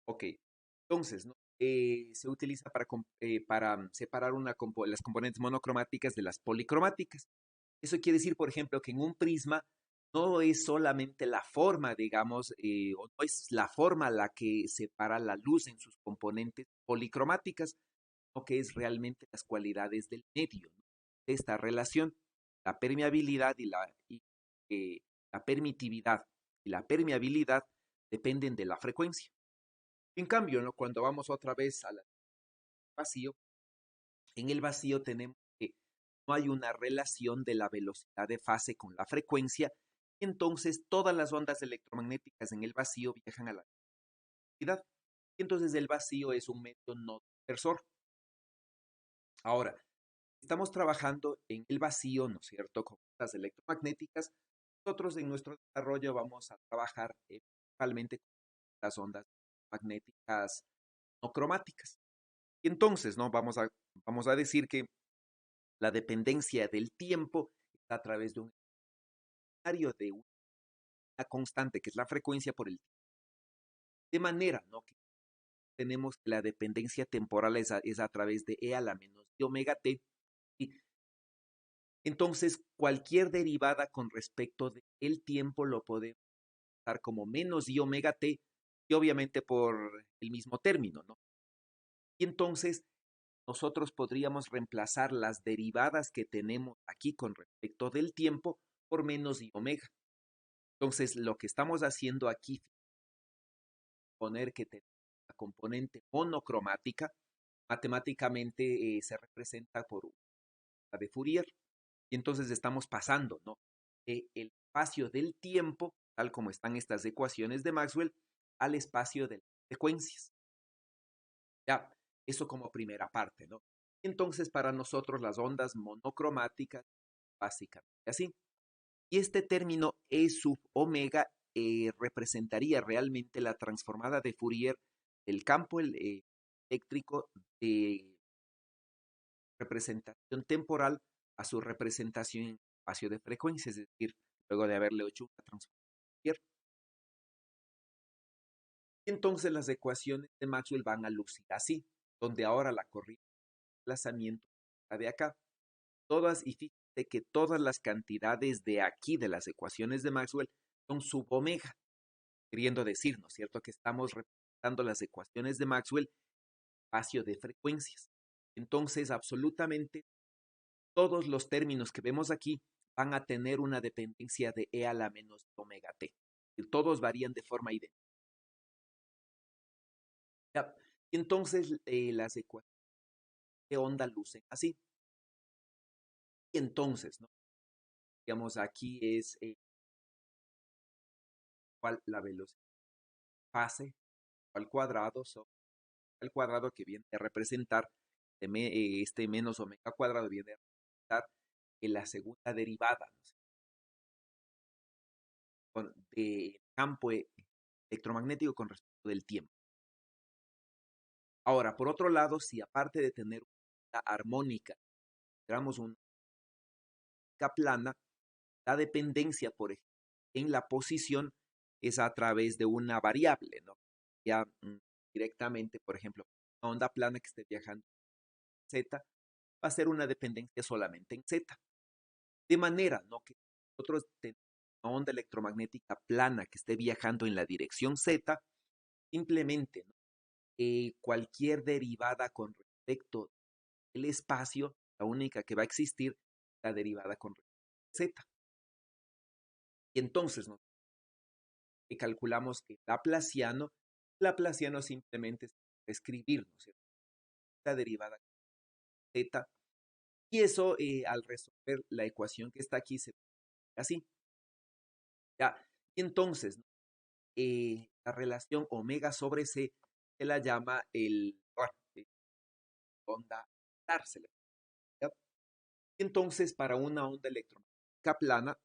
Ok, entonces, ¿no? Se utiliza para separar las componentes monocromáticas de las policromáticas. Eso quiere decir, por ejemplo, que en un prisma no es solamente la forma, digamos, o no es la forma la que separa la luz en sus componentes policromáticas, sino que es realmente las cualidades del medio, ¿no? Esta relación, la permeabilidad la permitividad y la permeabilidad dependen de la frecuencia. En cambio, ¿no? Cuando vamos otra vez al vacío, en el vacío tenemos que no hay una relación de la velocidad de fase con la frecuencia, y entonces todas las ondas electromagnéticas en el vacío viajan a la velocidad. Y entonces el vacío es un medio no dispersor. Ahora, estamos trabajando en el vacío, ¿no es cierto?, con ondas electromagnéticas. Nosotros en nuestro desarrollo vamos a trabajar principalmente con las ondas magnéticas no cromáticas. Y entonces, ¿no? Vamos a decir que la dependencia del tiempo está a través de un escenario de una constante, que es la frecuencia por el tiempo. De manera, ¿no? Que tenemos que la dependencia temporal es a través de E a la menos de omega t. Y entonces, cualquier derivada con respecto del tiempo lo podemos dar como menos i omega t, y obviamente por el mismo término, ¿no? Y entonces, nosotros podríamos reemplazar las derivadas que tenemos aquí con respecto del tiempo por menos i omega. Entonces, lo que estamos haciendo aquí es poner que tenemos la componente monocromática, matemáticamente se representa por la de Fourier, y entonces estamos pasando, ¿no?, el espacio del tiempo, tal como están estas ecuaciones de Maxwell, al espacio de las frecuencias. Ya, eso como primera parte, ¿no? Entonces, para nosotros las ondas monocromáticas, básicamente así. Y este término E sub omega representaría realmente la transformada de Fourier del campo eléctrico de representación temporal a su representación en espacio de frecuencia, es decir, luego de haberle hecho una transformación de Fourier. Entonces las ecuaciones de Maxwell van a lucir así, donde ahora la corriente de desplazamiento está de acá. Todas, y fíjate que todas las cantidades de aquí de las ecuaciones de Maxwell son sub omega, queriendo decir, ¿no es cierto?, que estamos representando las ecuaciones de Maxwell en espacio de frecuencias. Entonces, absolutamente todos los términos que vemos aquí van a tener una dependencia de E a la menos omega t. Y todos varían de forma idéntica. ¿Ya? Entonces, las ecuaciones de onda lucen así. Y entonces, ¿no?, digamos, aquí es igual la velocidad fase al cuadrado sobre el cuadrado, que viene a representar este menos omega cuadrado, viene a representar en la segunda derivada, ¿no?, del campo electromagnético con respecto del tiempo. Ahora, por otro lado, si aparte de tener una armónica, tenemos una plana, la dependencia, por ejemplo, en la posición es a través de una variable, ¿no? Ya directamente, por ejemplo, una onda plana que esté viajando en Z va a ser una dependencia solamente en Z. De manera, ¿no?, que nosotros tenemos una onda electromagnética plana que esté viajando en la dirección Z, simplemente, ¿no?, cualquier derivada con respecto al espacio, la única que va a existir es la derivada con respecto a Z. Y entonces, ¿no?, calculamos que Laplaciano simplemente es escribir, ¿no es cierto?, la derivada Z, y eso al resolver la ecuación que está aquí se ve así. ¿Ya? Y entonces, ¿no?, la relación omega sobre C se la llama bueno, onda angular, ¿ya? Entonces, para una onda electromagnética plana,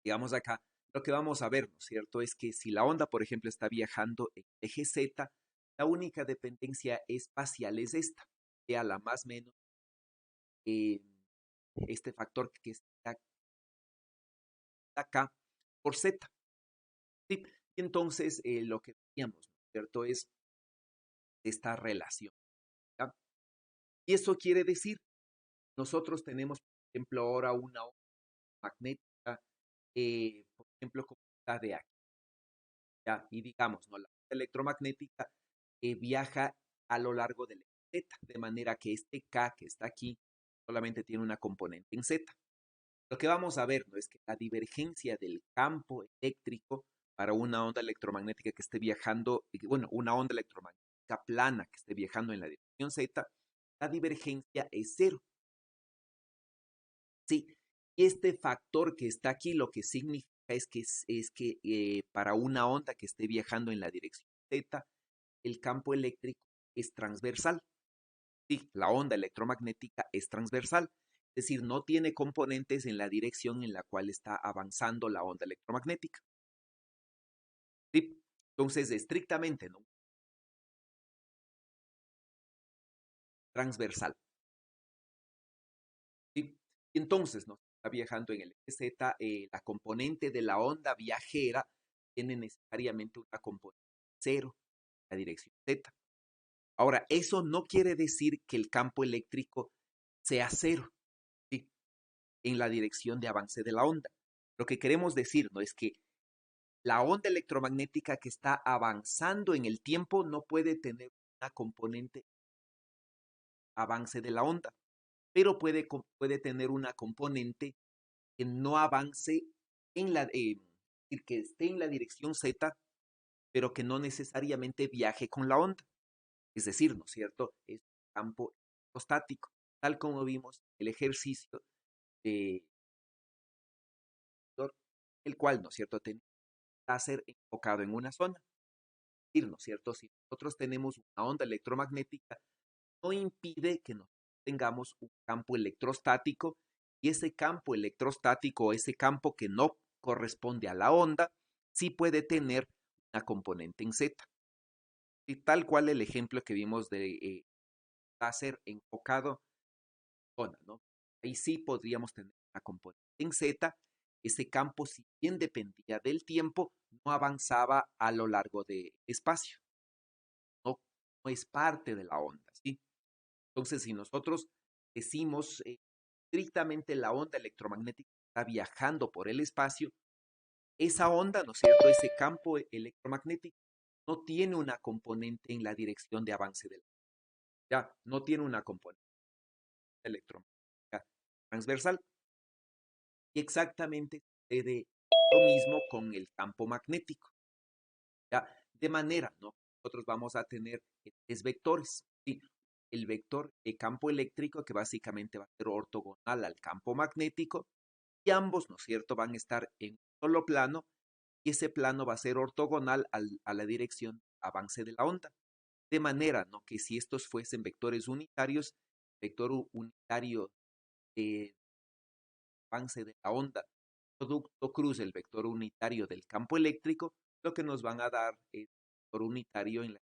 digamos acá, lo que vamos a ver, ¿no es cierto?, es que si la onda, por ejemplo, está viajando en eje Z, la única dependencia espacial es esta, sea la más menos eh, este factor que está acá por Z. ¿Sí? Y entonces, lo que veíamos, ¿no?, ¿cierto? Es esta relación, ¿ya? Y eso quiere decir, nosotros tenemos, por ejemplo, ahora una onda magnética, por ejemplo, como la de aquí, ¿ya? Y digamos, ¿no? La onda electromagnética viaja a lo largo del eje Z, de manera que este K que está aquí solamente tiene una componente en Z. Lo que vamos a ver, ¿no? Es que la divergencia del campo eléctrico para una onda electromagnética que esté viajando, bueno, una onda electromagnética plana que esté viajando en la dirección Z, la divergencia es cero. Sí, y este factor que está aquí lo que significa es que para una onda que esté viajando en la dirección Z, el campo eléctrico es transversal. Sí, la onda electromagnética es transversal, es decir, no tiene componentes en la dirección en la cual está avanzando la onda electromagnética. ¿Sí? Entonces, estrictamente, ¿no? Transversal. ¿Sí? Y entonces, ¿no? Está viajando en el eje Z, la componente de la onda viajera tiene necesariamente una componente cero, la dirección Z. Ahora, eso no quiere decir que el campo eléctrico sea cero, ¿sí? En la dirección de avance de la onda. Lo que queremos decir, ¿no? Es que la onda electromagnética que está avanzando en el tiempo no puede tener una componente avance de la onda, pero puede tener una componente que no avance que esté en la dirección Z, pero que no necesariamente viaje con la onda. Es decir, ¿no es cierto? Es un campo electrostático, tal como vimos el ejercicio de el cual, ¿no es cierto?, tenía un láser enfocado en una zona. Es decir, ¿no es cierto? Si nosotros tenemos una onda electromagnética, no impide que nosotros tengamos un campo electrostático y ese campo electrostático, ese campo que no corresponde a la onda, sí puede tener una componente en Z. Y tal cual el ejemplo que vimos de láser enfocado en zona, ¿no? Ahí sí podríamos tener una componente en Z. Ese campo, si bien dependía del tiempo, no avanzaba a lo largo del espacio. No, no es parte de la onda, ¿sí? Entonces, si nosotros decimos estrictamente la onda electromagnética está viajando por el espacio, esa onda, ¿no es cierto? Ese campo electromagnético no tiene una componente en la dirección de avance del ya, no tiene una componente electromagnética transversal. Y exactamente sucede lo mismo con el campo magnético, ¿ya? De manera, ¿no? Nosotros vamos a tener tres vectores, ¿sí? El vector de campo eléctrico, que básicamente va a ser ortogonal al campo magnético, y ambos, ¿no es cierto?, van a estar en un solo plano, y ese plano va a ser ortogonal a la dirección de avance de la onda. De manera, ¿no?, que si estos fuesen vectores unitarios, vector unitario de avance de la onda, producto cruz el vector unitario del campo eléctrico, lo que nos van a dar es vector unitario en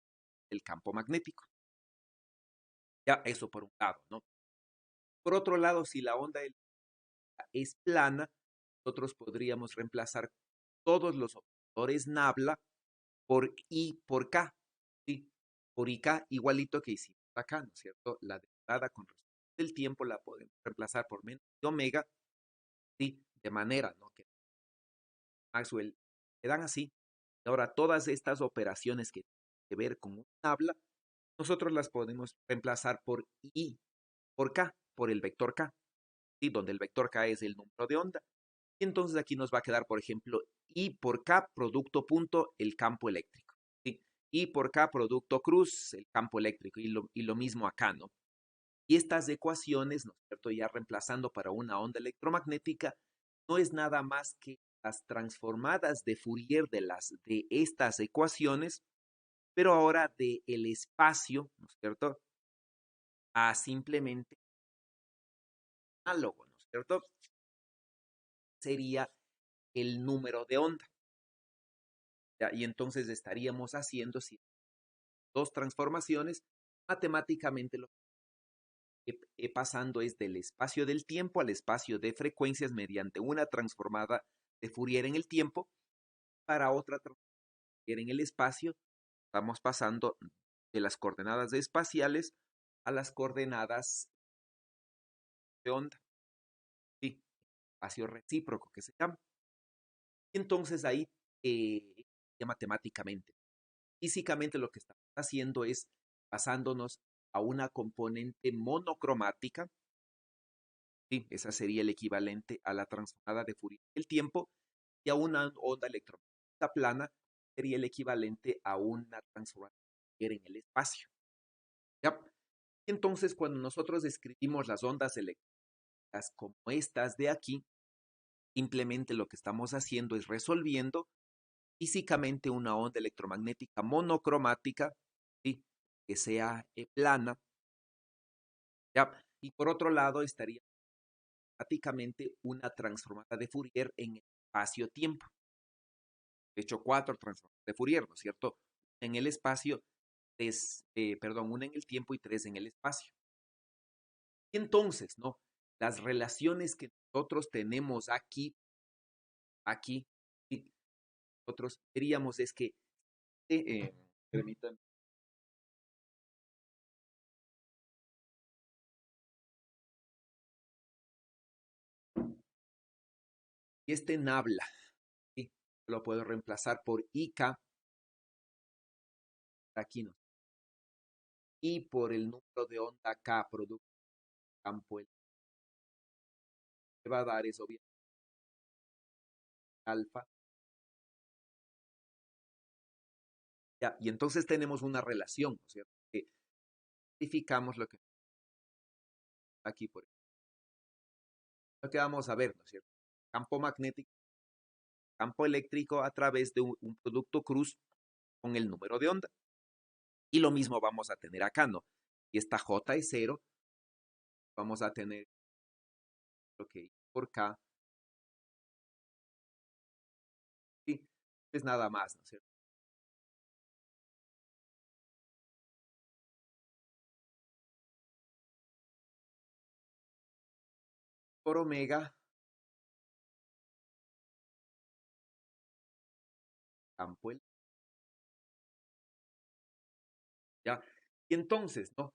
el campo magnético. Ya, eso por un lado, ¿no? Por otro lado, si la onda es plana, nosotros podríamos reemplazar todos los operadores nabla por I por K, ¿sí? Por IK igualito que hicimos acá, ¿no es cierto? La derivada con respecto del tiempo la podemos reemplazar por menos de omega, ¿sí? De manera, ¿no?, que Maxwell quedan así. Y ahora todas estas operaciones que tienen que ver con un nabla, nosotros las podemos reemplazar por I por K, por el vector K, ¿sí? Donde el vector K es el número de onda. Y entonces aquí nos va a quedar, por ejemplo, I por K producto punto el campo eléctrico, ¿sí? I por K producto cruz el campo eléctrico y lo mismo acá, ¿no? Y estas ecuaciones, ¿no es cierto?, ya reemplazando para una onda electromagnética, no es nada más que las transformadas de Fourier de estas ecuaciones, pero ahora del espacio, ¿no es cierto?, a simplemente análogo, ¿no es cierto? Sería el número de onda. ¿Ya? Y entonces estaríamos haciendo si dos transformaciones, matemáticamente lo que pasando es del espacio del tiempo al espacio de frecuencias mediante una transformada de Fourier en el tiempo para otra transformada en el espacio, estamos pasando de las coordenadas espaciales a las coordenadas de onda, sí, espacio recíproco que se llama. Y entonces ahí, ya matemáticamente, físicamente lo que estamos haciendo es pasándonos a una componente monocromática, sí, esa sería el equivalente a la transformada de Fourier del tiempo, y a una onda electromagnética plana sería el equivalente a una transformada de Fourier en el espacio. ¿Ya? Entonces, cuando nosotros describimos las ondas eléctricas como estas de aquí, simplemente lo que estamos haciendo es resolviendo físicamente una onda electromagnética monocromática, ¿sí? Que sea plana, ¿ya? Y por otro lado estaría prácticamente una transformada de Fourier en el espacio-tiempo. De hecho, cuatro transformadas de Fourier, ¿no es cierto? En el espacio, una en el tiempo y tres en el espacio. Y entonces, ¿no? Las relaciones que nosotros tenemos aquí, y nosotros veríamos es que, permítanme, y este nabla, ¿sí? Lo puedo reemplazar por IK, aquí no, y por el número de onda K, producto de campo, que va a dar es obviamente alfa. Ya, y entonces tenemos una relación, ¿no es cierto? Que verificamos lo que aquí, por ejemplo, lo que vamos a ver, ¿no es cierto? Campo magnético, campo eléctrico a través de un producto cruz con el número de onda. Y lo mismo vamos a tener acá, ¿no? Y esta J es cero, vamos a tener lo que por K, y pues nada más, ¿no es cierto? Por omega, campo eléctrico, ¿ya? Y entonces, ¿no?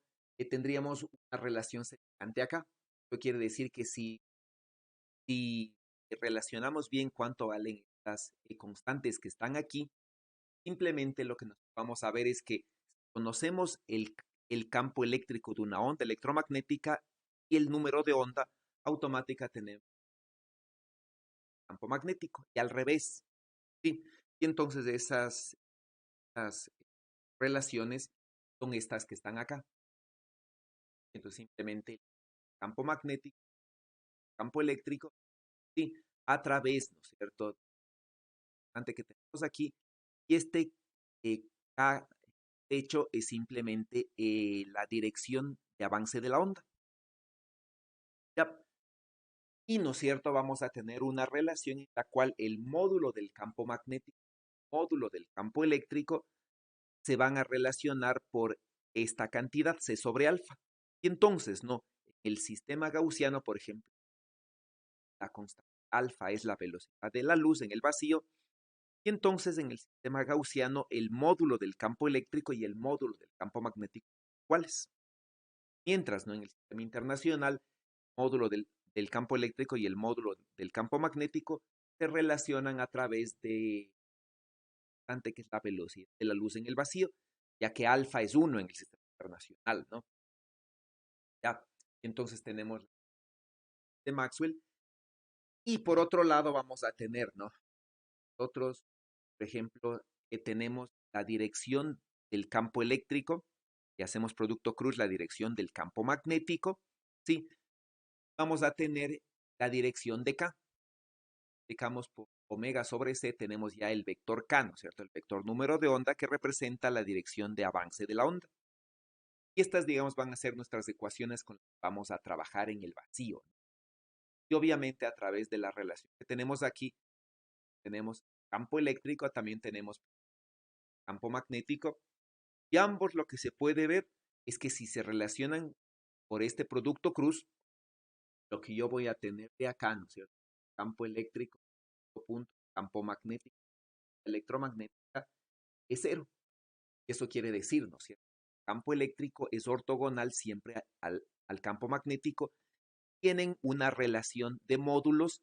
Tendríamos una relación semejante acá. Eso quiere decir que si relacionamos bien cuánto valen estas constantes que están aquí, simplemente lo que nos vamos a ver es que conocemos el campo eléctrico de una onda electromagnética y el número de onda automática tenemos campo magnético y al revés, ¿sí? Y entonces esas relaciones son estas que están acá. Entonces simplemente campo magnético, campo eléctrico, sí, a través, ¿no es cierto?, ante que tenemos aquí, y este eh, K, de hecho, es simplemente la dirección de avance de la onda. ¿Ya? Y, ¿no es cierto?, vamos a tener una relación en la cual el módulo del campo magnético, módulo del campo eléctrico, se van a relacionar por esta cantidad, C sobre alfa. Y entonces, ¿no? El sistema gaussiano, por ejemplo, la constante alfa es la velocidad de la luz en el vacío, y entonces en el sistema gaussiano el módulo del campo eléctrico y el módulo del campo magnético son iguales. Mientras, ¿no? En el sistema internacional, el módulo del campo eléctrico y el módulo del campo magnético se relacionan a través de constante que es la velocidad de la luz en el vacío, ya que alfa es uno en el sistema internacional, ¿no? Ya, entonces tenemos de Maxwell, y por otro lado vamos a tener, ¿no? Nosotros, por ejemplo, tenemos la dirección del campo eléctrico y hacemos producto cruz la dirección del campo magnético, ¿sí? Vamos a tener la dirección de K. Aplicamos por omega sobre C, tenemos ya el vector K, ¿no es cierto? El vector número de onda que representa la dirección de avance de la onda. Y estas, digamos, van a ser nuestras ecuaciones con las que vamos a trabajar en el vacío, ¿no? Y obviamente a través de la relación que tenemos aquí, tenemos campo eléctrico, también tenemos campo magnético, y ambos lo que se puede ver es que si se relacionan por este producto cruz, lo que yo voy a tener de acá, ¿no es cierto? Campo eléctrico, punto, campo magnético, electromagnética, es cero. Eso quiere decir, ¿no es cierto? El campo eléctrico es ortogonal siempre al campo magnético. Tienen una relación de módulos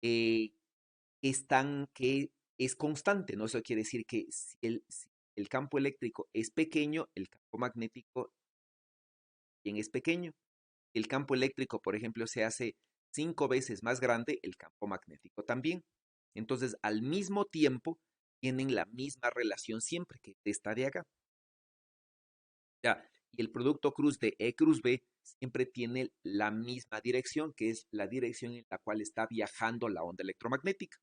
eh, que es constante, ¿no? Eso quiere decir que si el campo eléctrico es pequeño, el campo magnético también es pequeño. El campo eléctrico, por ejemplo, se hace 5 veces más grande, el campo magnético también. Entonces, al mismo tiempo, tienen la misma relación siempre, que esta de acá. Ya, y el producto cruz de E cruz B siempre tiene la misma dirección, que es la dirección en la cual está viajando la onda electromagnética.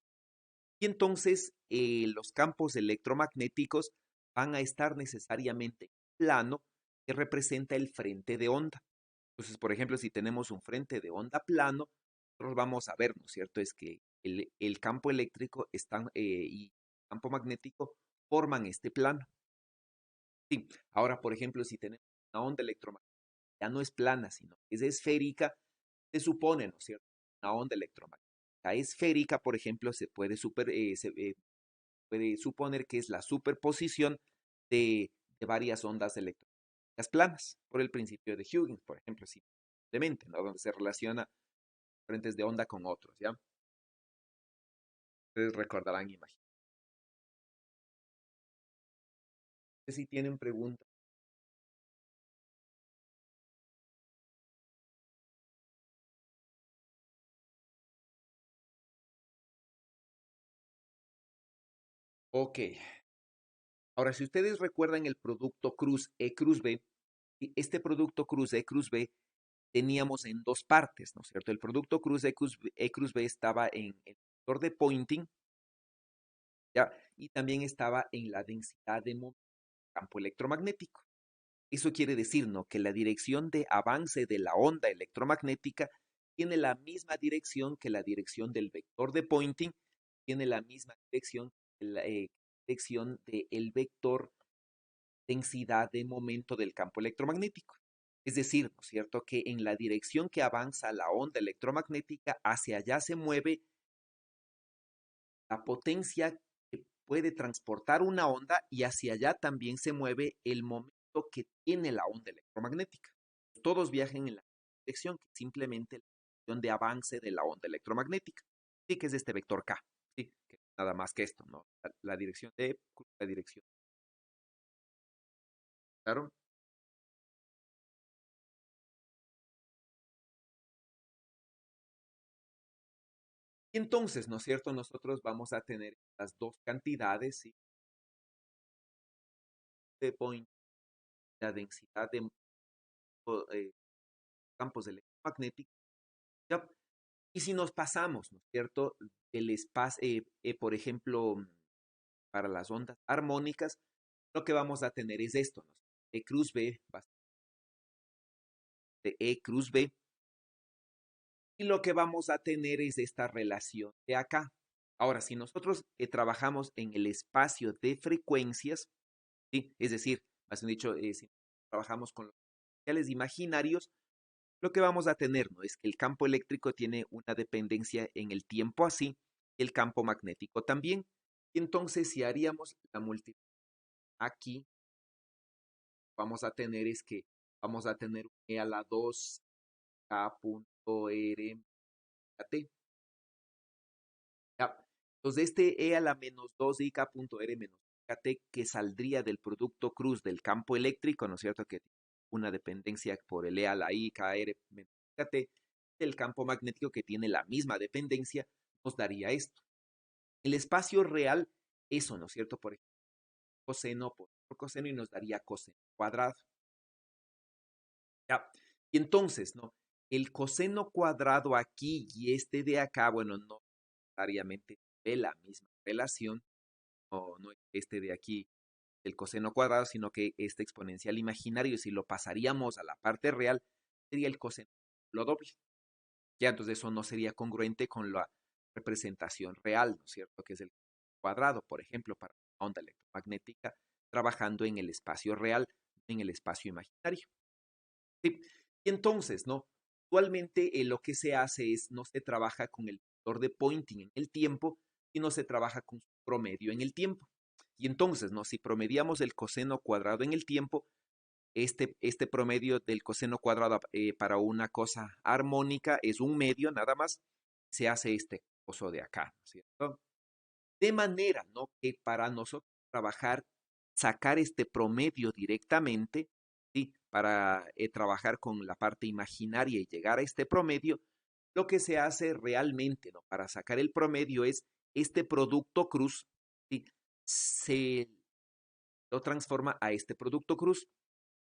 Y entonces los campos electromagnéticos van a estar necesariamente en un plano que representa el frente de onda. Entonces, por ejemplo, si tenemos un frente de onda plano, nosotros vamos a ver, ¿no es cierto? Es que el campo eléctrico y el campo magnético forman este plano. Sí. Ahora, por ejemplo, si tenemos una onda electromagnética, ya no es plana, sino que es esférica, se supone, ¿no es cierto? Una onda electromagnética esférica, por ejemplo, se puede suponer que es la superposición de varias ondas electromagnéticas planas, por el principio de Huygens, por ejemplo, simplemente, ¿no? Donde se relaciona frentes de onda con otros, ¿ya? Ustedes recordarán, imagino. Si tienen preguntas. Ok. Ahora, si ustedes recuerdan el producto cruz E cruz B, este producto cruz E cruz B teníamos en dos partes, ¿no es cierto? El producto cruz E cruz B estaba en el vector de Poynting, ¿ya? Y también estaba en la densidad de campo electromagnético. Eso quiere decir, ¿no? Que la dirección de avance de la onda electromagnética tiene la misma dirección que la dirección del vector de Poynting, tiene la misma dirección que la dirección del vector densidad de momento del campo electromagnético. Es decir, ¿no es cierto?, que en la dirección que avanza la onda electromagnética, hacia allá se mueve la potencia que puede transportar una onda y hacia allá también se mueve el momento que tiene la onda electromagnética. Todos viajan en la dirección, que simplemente la dirección de avance de la onda electromagnética. Sí, que es este vector K. Sí, que nada más que esto, ¿no? La dirección de la dirección. ¿Claro? Y entonces, ¿no es cierto? Nosotros vamos a tener las dos cantidades, ¿sí? De point, la densidad de eh, campos electromagnéticos. ¿Ya? Y si nos pasamos, ¿no es cierto? El espacio, por ejemplo, para las ondas armónicas, lo que vamos a tener es esto, ¿no? E cruz B, de E cruz B, y lo que vamos a tener es esta relación de acá. Ahora, si nosotros trabajamos en el espacio de frecuencias, ¿sí? Es decir, más bien dicho, si trabajamos con los potenciales imaginarios, lo que vamos a tener, ¿no? Es que el campo eléctrico tiene una dependencia en el tiempo así, y el campo magnético también. Y entonces, si haríamos la multiplicación aquí, vamos a tener es que vamos a tener e a la 2 k punto r a t. ¿Ya? Entonces, este e a la menos 2 i k punto r menos kt que saldría del producto cruz del campo eléctrico, ¿no es cierto? Que tiene una dependencia por el e a la i k r menos kt, del campo magnético que tiene la misma dependencia, nos daría esto. El espacio real, eso, ¿no es cierto? Por ejemplo, coseno por coseno y nos daría coseno cuadrado. ¿Ya? Y entonces, ¿no? El coseno cuadrado aquí y este de acá, bueno, no necesariamente de la misma relación, no este de aquí, el coseno cuadrado, sino que este exponencial imaginario, si lo pasaríamos a la parte real, sería el coseno lo doble. Ya, entonces eso no sería congruente con la representación real, ¿no es cierto? Que es el cuadrado, por ejemplo, para una onda electromagnética, trabajando en el espacio real, en el espacio imaginario. ¿Sí? Y entonces, ¿no? Actualmente lo que se hace es, no se trabaja con el vector de Poynting en el tiempo, sino se trabaja con su promedio en el tiempo. Y entonces, ¿no? Si promediamos el coseno cuadrado en el tiempo, este promedio del coseno cuadrado para una cosa armónica es un medio nada más, se hace este coso de acá, ¿no es cierto? De manera, ¿no? Que para nosotros trabajar, sacar este promedio directamente, ¿sí? Para trabajar con la parte imaginaria y llegar a este promedio, lo que se hace realmente, ¿no? Para sacar el promedio es este producto cruz, ¿sí? Se lo transforma a este producto cruz,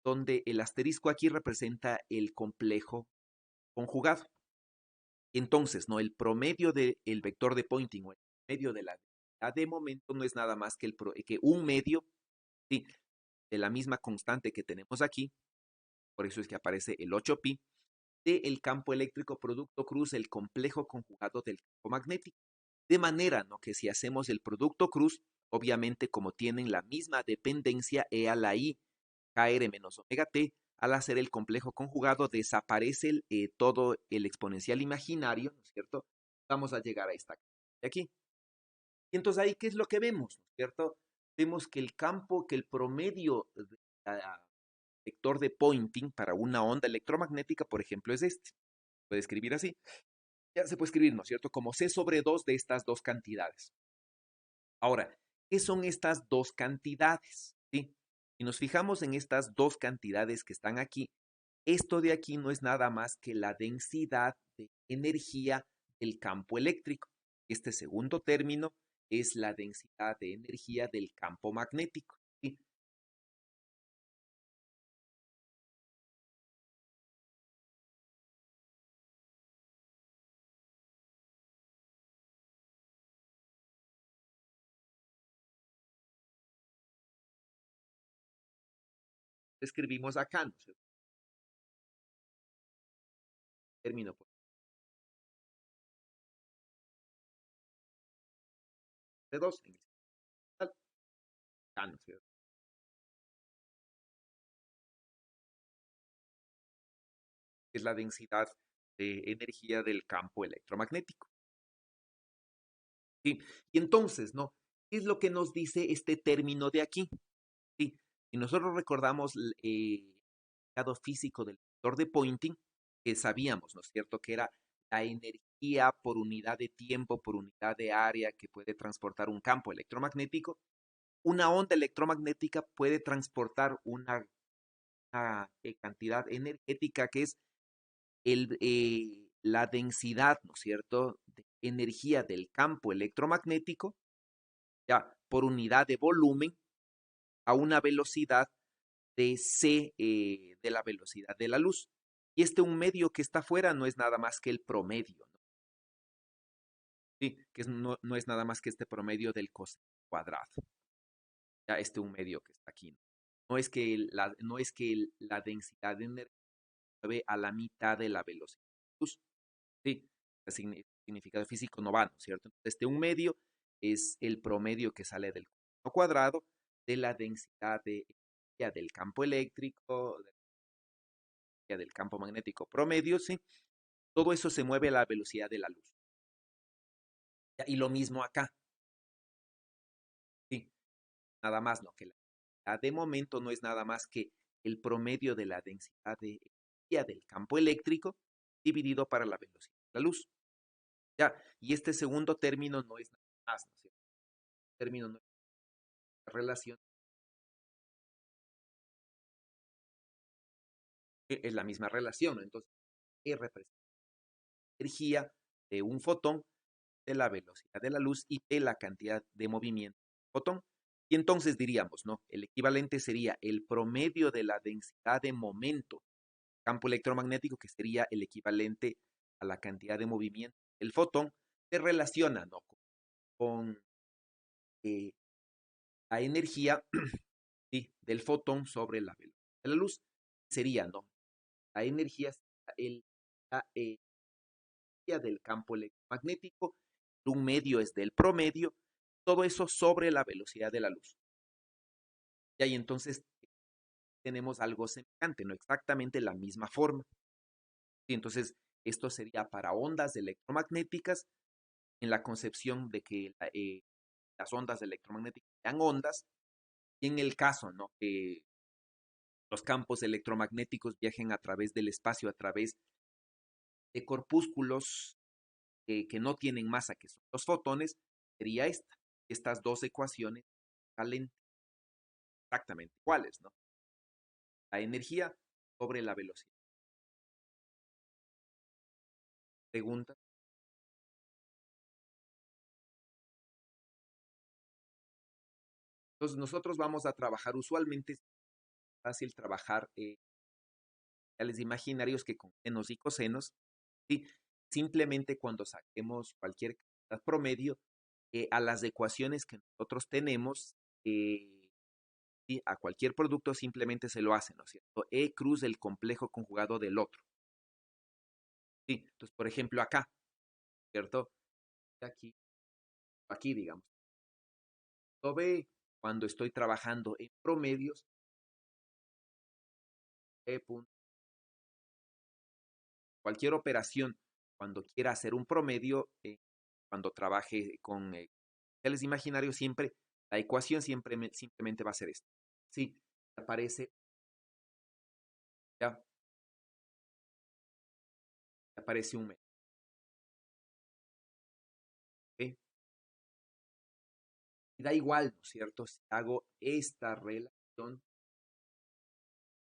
donde el asterisco aquí representa el complejo conjugado. Entonces, ¿no? El promedio del vector de Poynting o el promedio de la densidad de momento no es nada más que, que un medio, ¿sí? De la misma constante que tenemos aquí, por eso es que aparece el 8pi, del campo eléctrico producto cruz, el complejo conjugado del campo magnético. De manera, ¿no? Que si hacemos el producto cruz, obviamente como tienen la misma dependencia E a la I, KR menos omega T, al hacer el complejo conjugado desaparece todo el exponencial imaginario, ¿no es cierto? Vamos a llegar a esta de aquí. Y entonces ahí, ¿qué es lo que vemos? ¿No es cierto? Vemos que el campo, que el promedio del vector de Poynting para una onda electromagnética, por ejemplo, es este. Puede escribir así. Ya se puede escribir, ¿no es cierto? Como C sobre 2 de estas dos cantidades. Ahora, ¿qué son estas dos cantidades? ¿Sí? Si nos fijamos en estas dos cantidades que están aquí, esto de aquí no es nada más que la densidad de energía del campo eléctrico. Este segundo término es la densidad de energía del campo magnético. ¿Sí? Escribimos acá, ¿no? Término por de 2 en el acá, ¿no? Es la densidad de energía del campo electromagnético. ¿Sí? Y entonces, ¿no? ¿Qué es lo que nos dice este término de aquí? ¿Sí? Si nosotros recordamos el estado físico del vector de Poynting, que sabíamos, ¿no es cierto?, que era la energía por unidad de tiempo, por unidad de área que puede transportar un campo electromagnético. Una onda electromagnética puede transportar una cantidad energética que es la densidad, ¿no es cierto?, de energía del campo electromagnético, ya por unidad de volumen, a una velocidad de c de la velocidad de la luz. Y un medio que está afuera no es nada más que el promedio, ¿no? Sí, que no es nada más que este promedio del coseno cuadrado. Ya un medio que está aquí. No es que la densidad de energía se mueve a la mitad de la velocidad de la luz. Sí, el significado físico no va, ¿no es cierto? Entonces, un medio es el promedio que sale del coseno cuadrado de la densidad de energía del campo eléctrico, de la energía del campo magnético promedio, ¿sí? Todo eso se mueve a la velocidad de la luz. ¿Ya? Y lo mismo acá, ¿sí? Nada más, ¿no? Que la densidad de momento no es nada más que el promedio de la densidad de energía del campo eléctrico dividido para la velocidad de la luz. ¿Ya? Y este segundo término no es nada más, ¿no es cierto? El término no es una relación, es la misma relación, ¿no? Entonces, E representa la energía de un fotón, de la velocidad de la luz y P la cantidad de movimiento del fotón. Y entonces diríamos, ¿no? El equivalente sería el promedio de la densidad de momento del campo electromagnético, que sería el equivalente a la cantidad de movimiento del fotón, se relaciona, ¿no? Con eh, la energía ¿sí? del fotón sobre la velocidad de la luz. Sería, ¿no? La energía, la energía del campo electromagnético, un medio es del promedio, todo eso sobre la velocidad de la luz. Y ahí entonces tenemos algo semejante, no exactamente la misma forma. Y entonces esto sería para ondas electromagnéticas en la concepción de que las ondas electromagnéticas sean ondas, y en el caso, ¿no?, que los campos electromagnéticos viajen a través del espacio, a través de corpúsculos que no tienen masa, que son los fotones, sería estas dos ecuaciones salen exactamente iguales, ¿no? La energía sobre la velocidad. Pregunta. Entonces, nosotros vamos a trabajar usualmente, es fácil trabajar reales imaginarios que con senos y cosenos, ¿sí? Simplemente cuando saquemos cualquier cantidad promedio, a las ecuaciones que nosotros tenemos, ¿sí?, a cualquier producto simplemente se lo hace, ¿no es cierto? E cruz el complejo conjugado del otro. ¿Sí? Entonces, por ejemplo, acá, ¿cierto? Aquí, digamos. Lo ve cuando estoy trabajando en promedios, punto. Cualquier operación, cuando quiera hacer un promedio, cuando trabaje con reales imaginarios, siempre, la ecuación simplemente va a ser esta. Sí, aparece, ya, aparece un medio. ¿Ok? Y da igual, ¿no es cierto?, si hago esta relación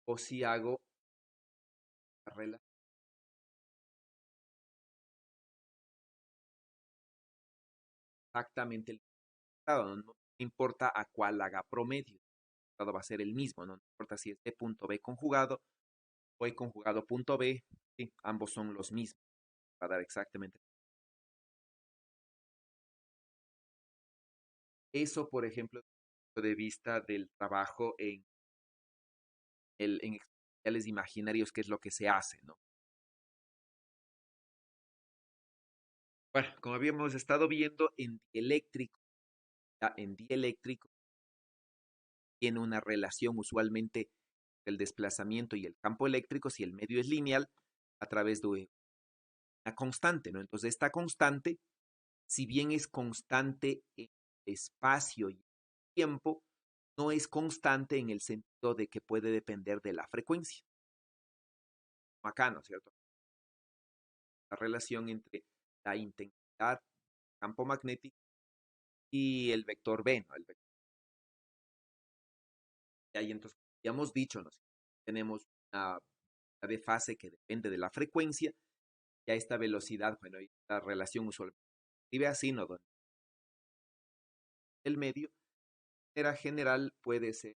o si hago la relación exactamente el resultado. No importa a cuál haga promedio, el resultado va a ser el mismo, ¿no? No importa si es de punto B conjugado o E conjugado punto B, ¿sí? Ambos son los mismos, va a dar exactamente. Eso, por ejemplo, desde el punto de vista del trabajo en exponenciales imaginarios, que es lo que se hace, ¿no? Bueno, como habíamos estado viendo en dieléctrico, en dieléctrico tiene una relación usualmente del desplazamiento y el campo eléctrico, si el medio es lineal, a través de una constante, ¿no? Entonces, esta constante, si bien es constante en espacio y tiempo, no es constante en el sentido de que puede depender de la frecuencia. Acá, ¿no es cierto? La relación entre la intensidad, campo magnético y el vector B, ¿no? Y ahí entonces, ya hemos dicho, ¿no? Tenemos una de fase que depende de la frecuencia, y a esta velocidad, bueno, la relación usualmente se escribe así, ¿no? Donde el medio, era general, puede ser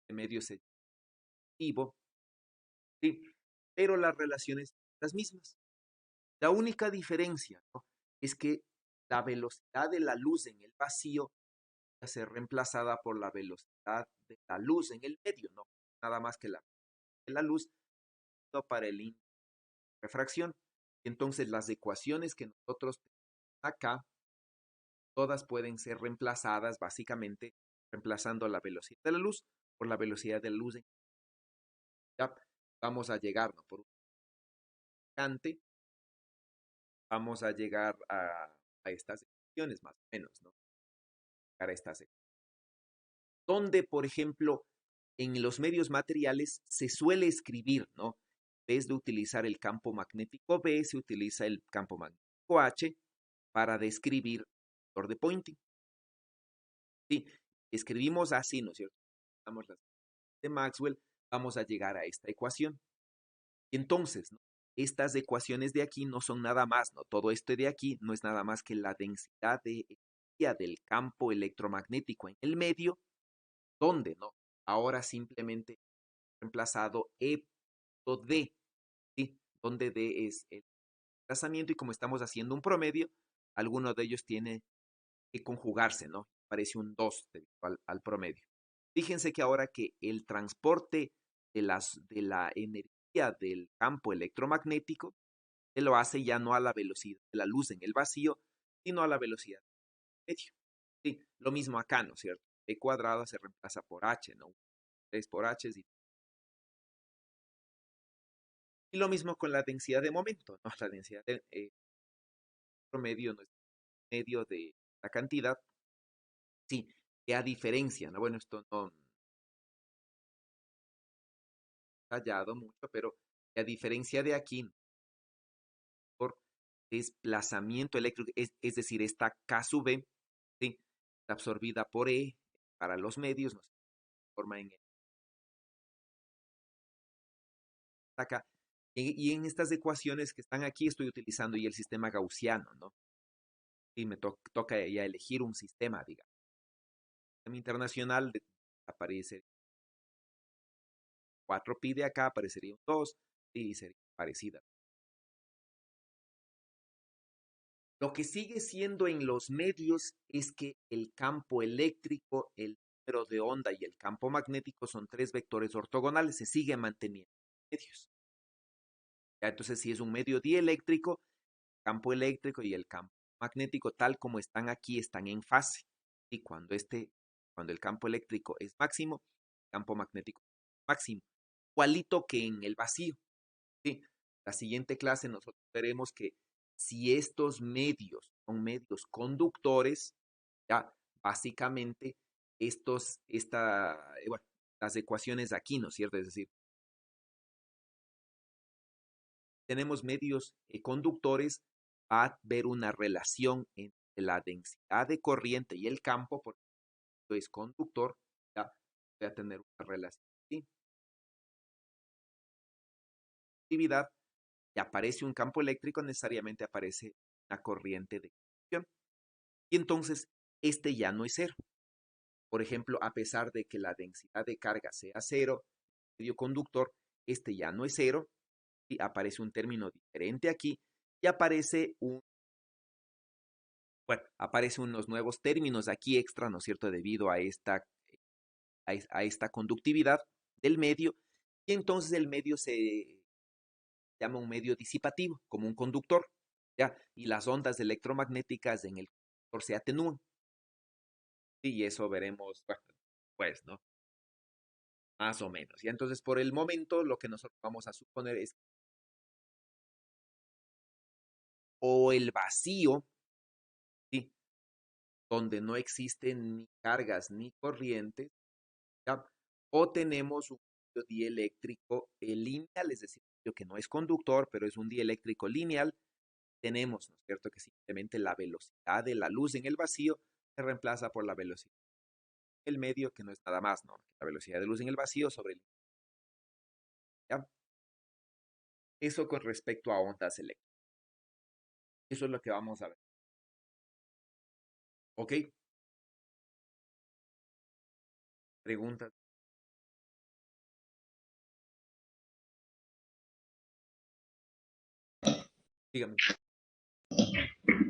el medio selectivo, ¿sí? Pero las relaciones son las mismas. La única diferencia, ¿no?, es que la velocidad de la luz en el vacío va a ser reemplazada por la velocidad de la luz en el medio, ¿no? Nada más que la luz para el índice de refracción. Entonces, las ecuaciones que nosotros tenemos acá, todas pueden ser reemplazadas básicamente reemplazando la velocidad de la luz por la velocidad de la luz. Ya vamos a llegar, ¿no?, por un instante, vamos a llegar a estas ecuaciones más o menos, ¿no? A estas ecuaciones. Donde, por ejemplo, en los medios materiales se suele escribir, ¿no? En vez de utilizar el campo magnético B, se utiliza el campo magnético H para describir el vector de Poynting. Sí, escribimos así, ¿no es cierto? Damos las de Maxwell, vamos a llegar a esta ecuación. Entonces, ¿no?, estas ecuaciones de aquí no son nada más, ¿no? Todo esto de aquí no es nada más que la densidad de energía del campo electromagnético en el medio, donde, ¿no?, ahora simplemente reemplazado E por D, ¿sí? Donde D es el desplazamiento y como estamos haciendo un promedio, alguno de ellos tiene que conjugarse, ¿no? Parece un 2 al promedio. Fíjense que ahora que el transporte de la energía del campo electromagnético se lo hace ya no a la velocidad de la luz en el vacío, sino a la velocidad del medio. Sí, lo mismo acá, ¿no es cierto? E cuadrado se reemplaza por h, ¿no? 3 por h. Y lo mismo con la densidad de momento, ¿no? La densidad de promedio no es medio de la cantidad, sí, que a diferencia, ¿no? Bueno, esto no hallado mucho, pero a diferencia de aquí, por desplazamiento eléctrico, es decir, esta K sub E, ¿sí? Está absorbida por E para los medios, no se forma en acá. Y en estas ecuaciones que están aquí estoy utilizando ya el sistema gaussiano, ¿no? Y me toca ya elegir un sistema, digamos. El sistema internacional aparece 4pi de acá, aparecería un 2 y sería parecida. Lo que sigue siendo en los medios es que el campo eléctrico, el número de onda y el campo magnético son tres vectores ortogonales, se sigue manteniendo en medios. Ya, entonces, si es un medio dieléctrico, el campo eléctrico y el campo magnético, tal como están aquí, están en fase. Y cuando el campo eléctrico es máximo, el campo magnético es máximo. Igualito que en el vacío. ¿Sí? La siguiente clase nosotros veremos que si estos medios son medios conductores, ya básicamente bueno, las ecuaciones de aquí, ¿no es cierto? Es decir, tenemos medios conductores, va a haber una relación entre la densidad de corriente y el campo, porque esto es conductor, ya voy a tener una relación de actividad y aparece un campo eléctrico, necesariamente aparece una corriente de conducción. Y entonces, este ya no es cero. Por ejemplo, a pesar de que la densidad de carga sea cero, medio conductor, este ya no es cero, y aparece un término diferente aquí, y aparecen unos nuevos términos aquí extra, ¿no es cierto?, debido a esta conductividad del medio, y entonces el medio se llama un medio disipativo, como un conductor, ¿ya? Y las ondas electromagnéticas en el conductor se atenúan. Y eso veremos, bueno, pues, ¿no? Más o menos. Y entonces, por el momento, lo que nosotros vamos a suponer es o el vacío, ¿sí? Donde no existen ni cargas ni corrientes, ¿ya? O tenemos un medio dieléctrico lineal, es decir, que no es conductor, pero es un dieléctrico lineal. Tenemos, ¿no es cierto?, que simplemente la velocidad de la luz en el vacío se reemplaza por la velocidad del medio, que no es nada más, ¿no? La velocidad de luz en el vacío sobre el... ¿ya? Eso con respecto a ondas eléctricas. Eso es lo que vamos a ver. ¿Ok? Preguntas. Dígame.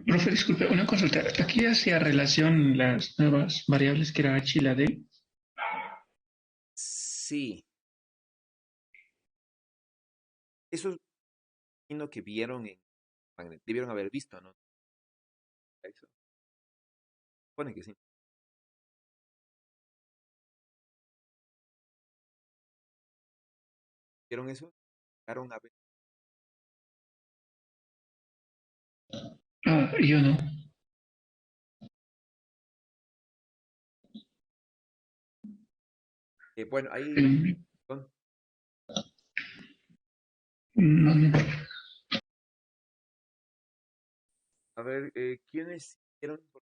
Profe, disculpe, una consulta. Aquí hacía relación las nuevas variables que era H y la D. Sí, eso es lo que vieron en debieron haber visto, ¿no? Eso. Supone que sí. ¿Vieron eso? Llegaron a ver. Ah, yo no. Bueno, ahí Mm, son. no, no. A ver, ¿quiénes vieron por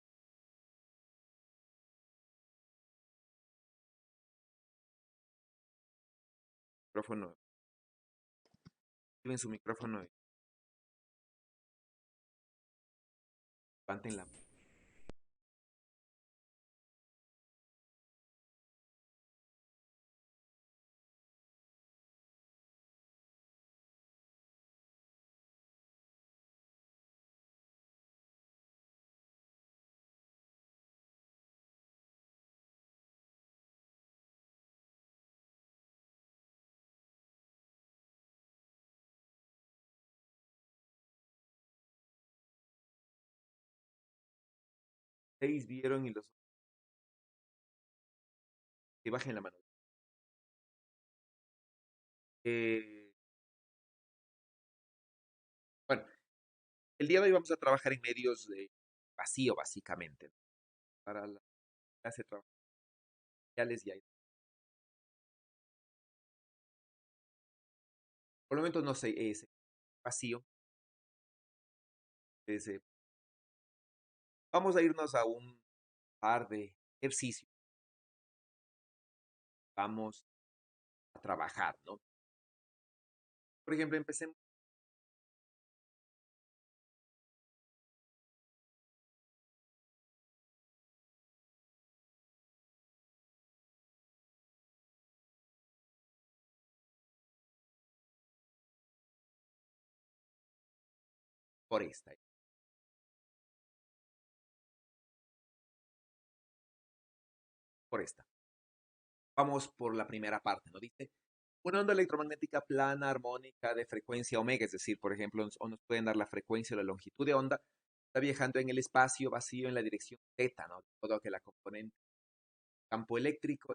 micrófono? Activen su micrófono y levanten la mano. 6 vieron y los que bajen la mano. Eh, bueno, el día de hoy vamos a trabajar en medios de vacío, básicamente, ¿no? Para la clase de trabajos sociales y ahí. Por el momento no sé, es vacío. Es, vamos a irnos a un par de ejercicios. Vamos a trabajar, ¿no? Por ejemplo, empecemos por esta. Por esta. Vamos por la primera parte, ¿no? Dice, una onda electromagnética plana, armónica, de frecuencia omega, es decir, por ejemplo, o nos pueden dar la frecuencia o la longitud de onda, está viajando en el espacio vacío en la dirección θ, ¿no? De modo que la componente campo eléctrico,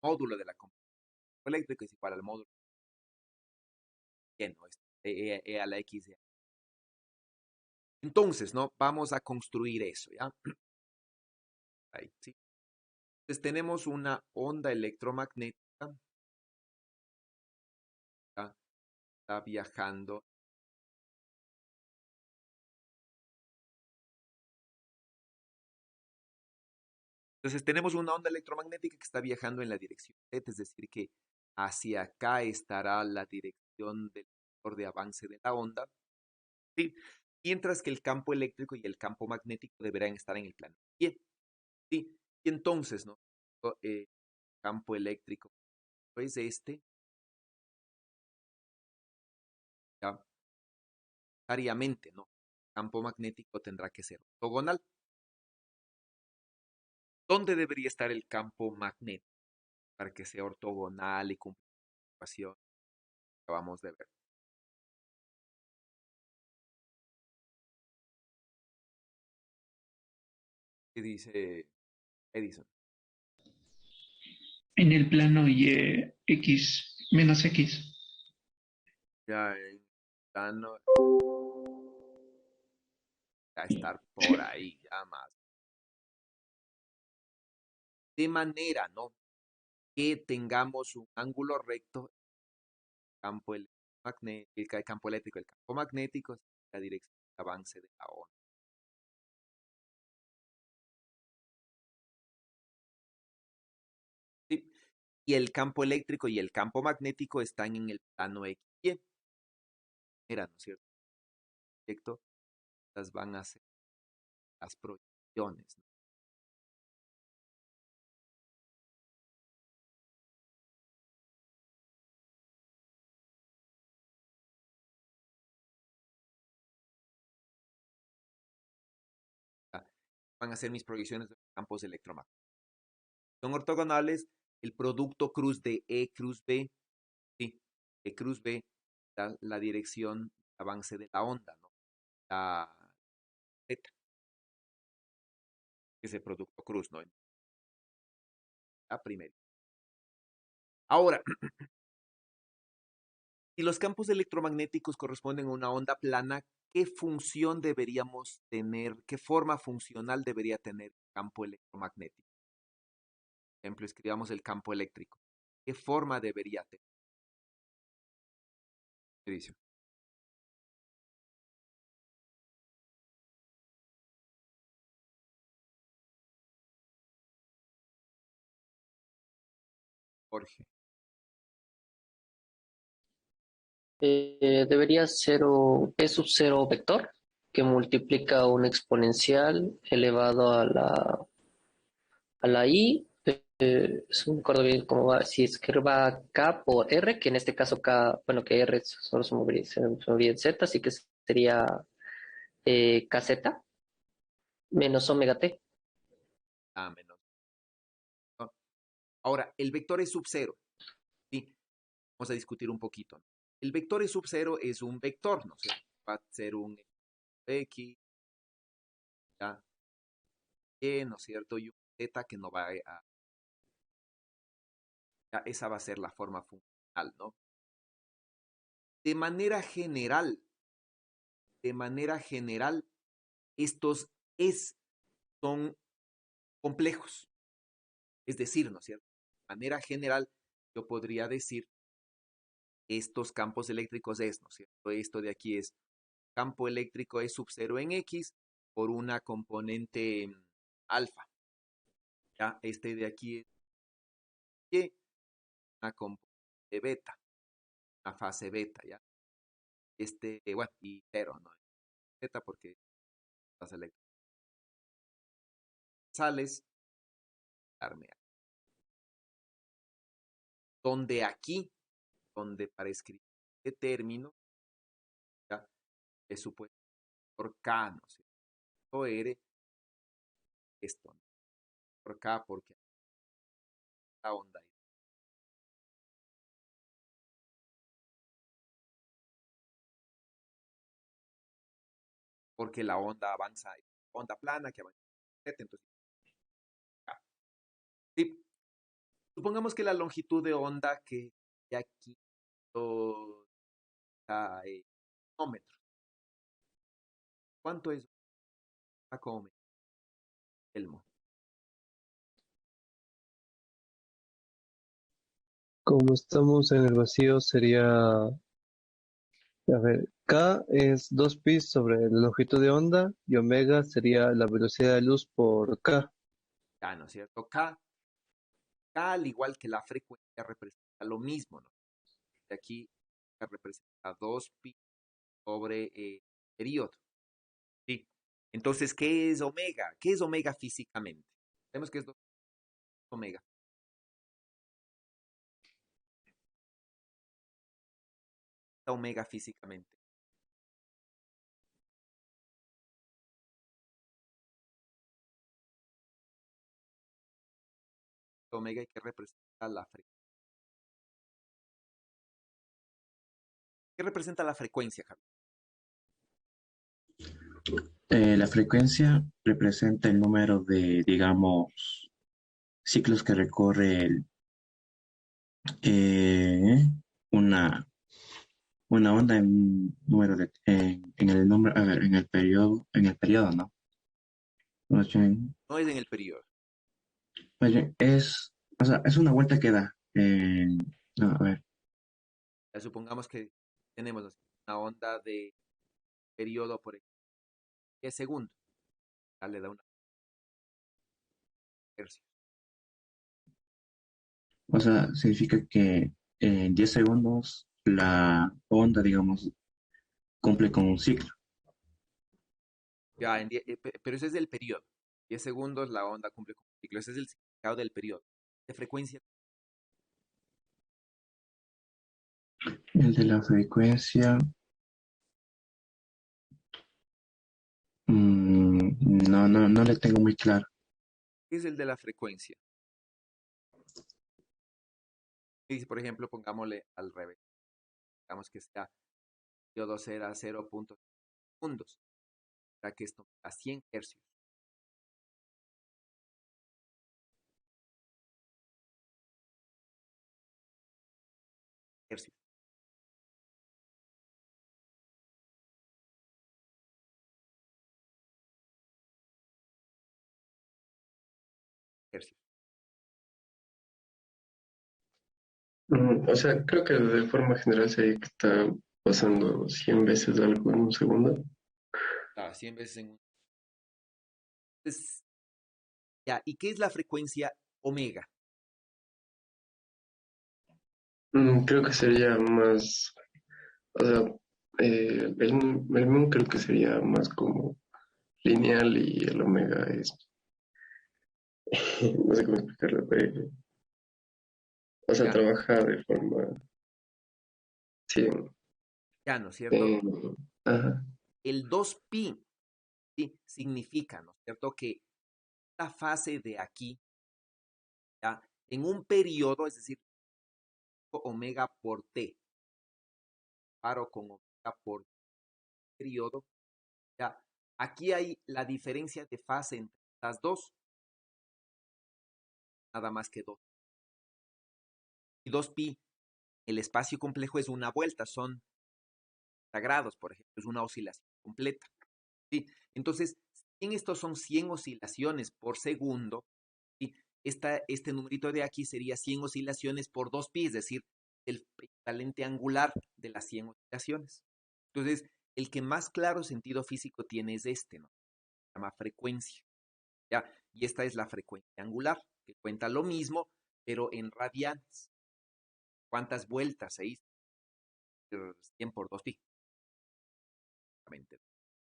módulo de la componente eléctrico es igual al módulo lleno, a la x de A. Entonces, ¿no? Vamos a construir eso, ¿ya? Ahí, ¿sí? Entonces tenemos una onda electromagnética, ¿ya? Está viajando. Entonces tenemos una onda electromagnética que está viajando en la dirección Z, es decir, que hacia acá estará la dirección del vector de avance de la onda, ¿sí? Mientras que el campo eléctrico y el campo magnético deberán estar en el plano Y, ¿sí? Y entonces, ¿no? Campo eléctrico es este, ya, necesariamente, ¿no? Campo magnético tendrá que ser ortogonal. ¿Dónde debería estar el campo magnético para que sea ortogonal y cumpla la ecuación que acabamos de ver? ¿Qué dice Edison? En el plano Y X menos X. Ya en plano, ya estar por Sí. ahí, ya más. De manera, ¿no? Que tengamos un ángulo recto, campo electromagnético, el campo eléctrico, el campo magnético, la dirección de avance de la onda. ¿Sí? Y el campo eléctrico y el campo magnético están en el plano X. Era, ¿no es cierto? Perfecto. Estas van a ser las proyecciones, ¿no? Van a ser mis proyecciones de los campos electromagnéticos. Son ortogonales, el producto cruz de E cruz B, sí, E cruz B da la dirección de avance de la onda, ¿no? La Z, que es el producto cruz, ¿no? La primera. Ahora, si los campos electromagnéticos corresponden a una onda plana, ¿qué función deberíamos tener? ¿Qué forma funcional debería tener el campo electromagnético? Por ejemplo, escribamos el campo eléctrico. ¿Qué forma debería tener? Edición. Jorge. Debería ser un P sub 0 vector que multiplica un exponencial elevado a la I. No me acuerdo bien cómo va, si es que va K por R, que en este caso K, bueno, que R solo se movería en Z, así que sería KZ menos omega T. Menos. ¿No? Ahora, el vector es sub cero. ¿Sí? Vamos a discutir un poquito, ¿no? El vector es sub cero es un vector, ¿no? O sea, va a ser un X, ¿ya? Y, ¿no es cierto? Y un Z que no va a... Ya, esa va a ser la forma funcional, ¿no? De manera general, de manera general, estos son complejos. Es decir, ¿no es cierto? De manera general, yo podría decir estos campos eléctricos ¿no es cierto? Esto de aquí es campo eléctrico E sub 0 en X por una componente alfa. ¿Ya? Este de aquí es Y, una componente beta, una fase beta, ¿ya? Bueno, y cero, ¿no? Beta porque fase eléctrica. Sales, darme donde aquí, donde para escribir este término, ¿ya? Es supuesto por K, ¿no es cierto? O R, esto, ¿no? Por K, porque la onda, porque la onda avanza, onda plana que avanza, entonces, sí, supongamos que la longitud de onda que de aquí está ohmmetros. ¿Cuánto es ohmmetro? Elmo. Como estamos en el vacío, sería, a ver, K es 2pi sobre la longitud de onda y omega sería la velocidad de luz por K. Ya, ¿no es cierto? K, al igual que la frecuencia, representa lo mismo, ¿no? De aquí representa 2pi sobre periodo. ¿Sí? Entonces, ¿qué es omega? ¿Qué es omega físicamente? Sabemos que es omega. Omega físicamente. Omega y que representa la frecuencia. ¿Qué representa la frecuencia, Javier? La frecuencia representa el número de, digamos, ciclos que recorre eh, una, una onda en número de, en el número, a ver, en el periodo, ¿no? No es en el periodo. Oye, o sea, es una vuelta que da. No, a ver, Ya supongamos que tenemos una onda de periodo por 10 segundos. Ya le da una hercio. o sea, significa que en 10 segundos la onda, digamos, cumple con un ciclo. Ya, pero ese es del periodo. 10 segundos la onda cumple con un ciclo. Ese es el significado del periodo. De frecuencia. El de la frecuencia, no le tengo muy claro. ¿Qué es el de la frecuencia? Y por ejemplo, pongámosle al revés. Digamos que sea periodo será 0.5 segundos. Para que esto a 100 hercios. Hercios. Hercios. O sea, creo que de forma general sería que está pasando 100 veces algo en un segundo. 100 veces en un. Entonces, ya, ¿y qué es la frecuencia omega? Creo que sería más, o sea, el mu creo que sería más como lineal y el omega es, no sé cómo explicarlo, o sea, Ya, trabaja de forma, sí, ya, ¿no es cierto? eh, ajá, El 2pi, ¿sí? Significa, ¿no es cierto? Que la fase de aquí, ya, en un periodo, es decir, omega por t, paro con omega por periodo, ya, aquí hay la diferencia de fase entre las dos, nada más que 2. Y 2pi, el espacio complejo es una vuelta, son grados, por ejemplo, es una oscilación completa. ¿Sí? Entonces, En estos son 100 oscilaciones por segundo. Y este numerito de aquí sería 100 oscilaciones por 2pi, es decir, el equivalente angular de las 100 oscilaciones. Entonces, el que más claro sentido físico tiene es este, ¿no? Se llama frecuencia. ¿Ya? Y esta es la frecuencia angular, que cuenta lo mismo, pero en radianes. ¿Cuántas vueltas se hizo? 100 por 2pi.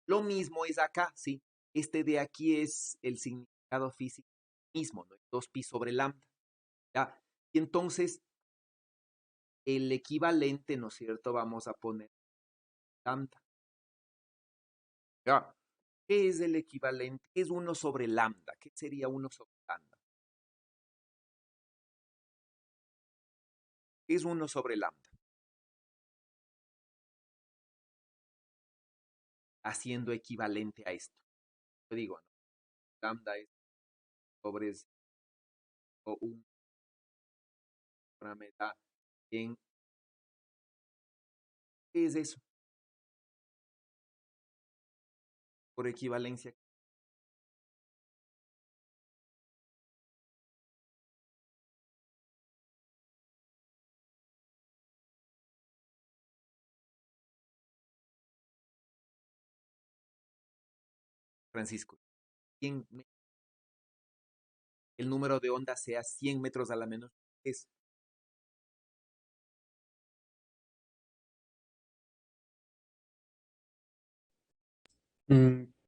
Lo mismo es acá, ¿sí? Este de aquí es el significado físico mismo, ¿no? 2pi sobre lambda. ¿Ya? Y entonces, el equivalente, ¿no es cierto? Vamos a poner lambda. ¿Ya? ¿Qué es el equivalente? ¿Qué es 1 sobre lambda? ¿Qué sería 1 sobre lambda? ¿Qué es 1 sobre lambda? Haciendo equivalente a esto. Yo digo, ¿no? Lambda es sobre 1 me da en. ¿Qué es eso? Por equivalencia. Francisco, 100 el número de onda sea 100 metros a la menos 3.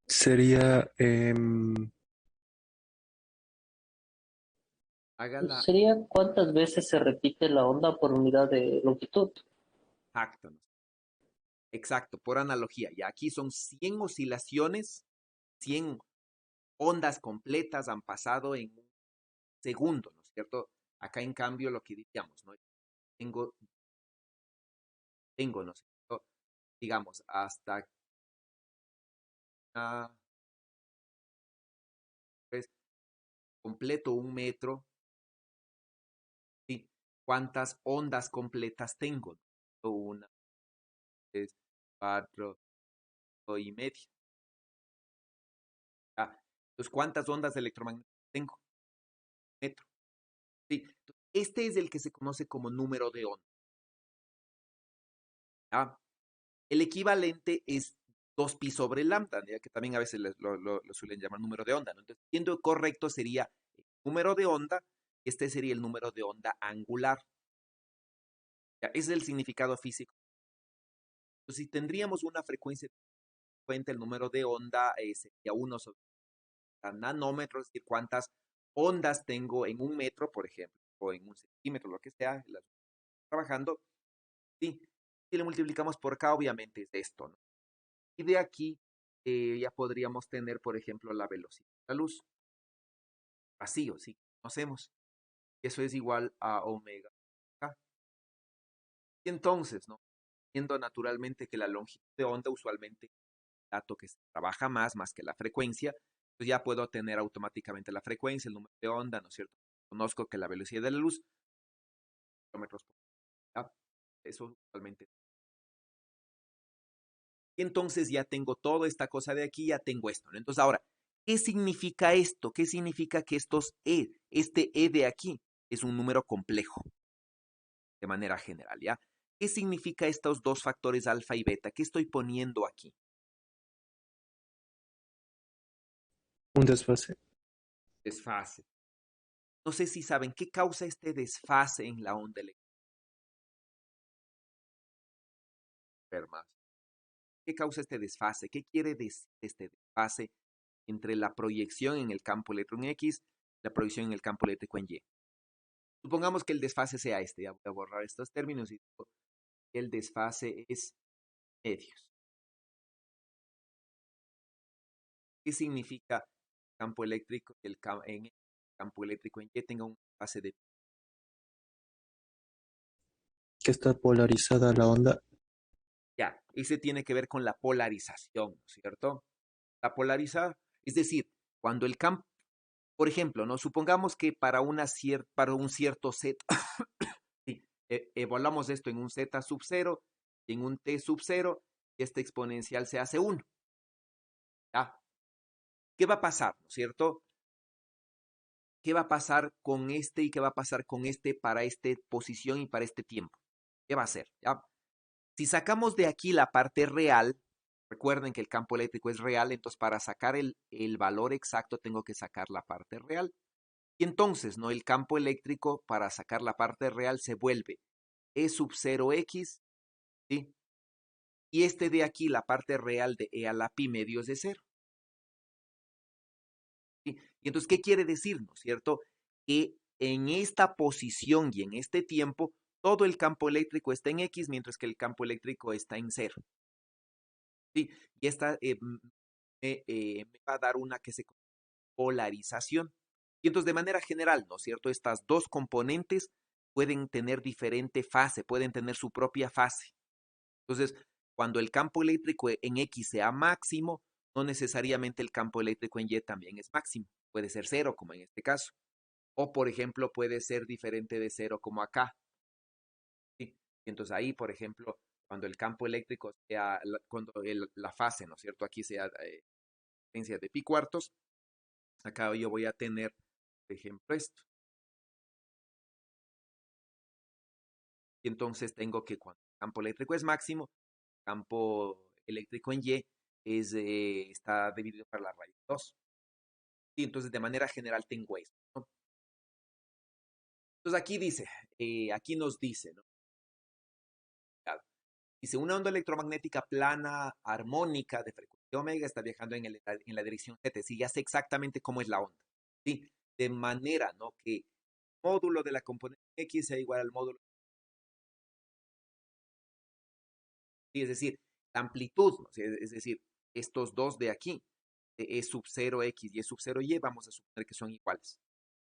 Sería Hágala Sería cuántas veces se repite la onda por unidad de longitud. exacto, ¿no? Exacto, por analogía. Y aquí son 100 oscilaciones, 100 ondas completas han pasado en un segundo, ¿no es cierto? Acá en cambio lo que diríamos, ¿no? Tengo, ¿no es cierto? Digamos, hasta pues, completo 1 metro, ¿sí? ¿Cuántas ondas completas tengo? Una, tres, cuatro, y media. Entonces, ¿cuántas ondas electromagnéticas tengo? Metro. Sí. Este es el que se conoce como número de onda. ¿Ya? El equivalente es 2pi sobre lambda, ¿ya? Que también a veces lo suelen llamar número de onda, ¿no? Entonces, siendo correcto sería el número de onda, este sería el número de onda angular. ¿Ya? Ese es el significado físico. Entonces, si tendríamos una frecuencia frecuente, el número de onda sería 1 sobre nanómetros, es decir, cuántas ondas tengo en 1 metro, por ejemplo, o en 1 centímetro, lo que sea, trabajando. Sí, si le multiplicamos por K, obviamente es esto, ¿no? Y de aquí ya podríamos tener, por ejemplo, la velocidad de la luz. Vacío, sí, conocemos. Eso es igual a omega K. Y entonces, ¿no? Viendo naturalmente que la longitud de onda usualmente es un dato que se trabaja más que la frecuencia, pues ya puedo tener automáticamente la frecuencia, el número de onda, ¿no es cierto? Conozco que la velocidad de la luz, kilómetros por hora, eso usualmente. Y entonces ya tengo toda esta cosa de aquí, ya tengo esto, ¿no? Entonces ahora, ¿qué significa esto? ¿Qué significa que este E de aquí es un número complejo? De manera general, ¿ya? ¿Qué significa estos dos factores alfa y beta? ¿Qué estoy poniendo aquí? un desfase. Desfase. No sé si saben qué causa este desfase en la onda electromagnética. ¿Qué causa este desfase? ¿Qué quiere decir este desfase entre la proyección en el campo eléctrico en X y la proyección en el campo eléctrico en Y? Supongamos que el desfase sea este. Ya voy a borrar estos términos y digo que el desfase es medios. ¿Qué significa campo eléctrico? En el campo eléctrico en Y tenga un desfase de. Que está polarizada la onda. Ya, ese tiene que ver con la polarización, ¿no es cierto? La polarizar, es decir, cuando el campo, por ejemplo, ¿no? Supongamos que para un cierto Z, sí, evaluamos esto en un Z sub 0 y en un T sub 0, y esta exponencial se hace 1. ¿Ya? ¿Qué va a pasar, no es cierto? ¿Qué va a pasar con este y qué va a pasar con este para esta posición y para este tiempo? ¿Qué va a hacer? ¿Ya? Si sacamos de aquí la parte real, recuerden que el campo eléctrico es real, entonces para sacar el valor exacto tengo que sacar la parte real. Y entonces, ¿no? El campo eléctrico para sacar la parte real se vuelve E sub 0x, ¿sí? Y este de aquí, la parte real de E a la pi medio es de 0. ¿Sí? Y entonces, ¿qué quiere decir, no es cierto? Que en esta posición y en este tiempo, todo el campo eléctrico está en X, mientras que el campo eléctrico está en 0. ¿Sí? Y esta me va a dar una que se llama polarización. Y entonces, de manera general, ¿no es cierto? Estas dos componentes pueden tener diferente fase, pueden tener su propia fase. Entonces, cuando el campo eléctrico en X sea máximo, no necesariamente el campo eléctrico en Y también es máximo. Puede ser 0, como en este caso. O, por ejemplo, puede ser diferente de 0, como acá. ¿Sí? Y entonces ahí, por ejemplo, cuando el campo eléctrico sea, cuando la fase, ¿no es cierto? Aquí sea potencia de pi cuartos, acá yo voy a tener, por ejemplo, esto. Y entonces tengo que cuando el campo eléctrico es máximo, el campo eléctrico en Y está dividido por la raíz 2. Y entonces de manera general tengo esto, ¿no? Entonces aquí dice, aquí nos dice, ¿no? Dice, una onda electromagnética plana armónica de frecuencia omega está viajando en la dirección Z. Sí, ya sé exactamente cómo es la onda. ¿Sí? De manera, ¿no? Que el módulo de la componente X sea igual al módulo. ¿Sí? Es decir, la amplitud, ¿no? Es decir, estos dos de aquí, E sub 0x y E sub 0y, vamos a suponer que son iguales.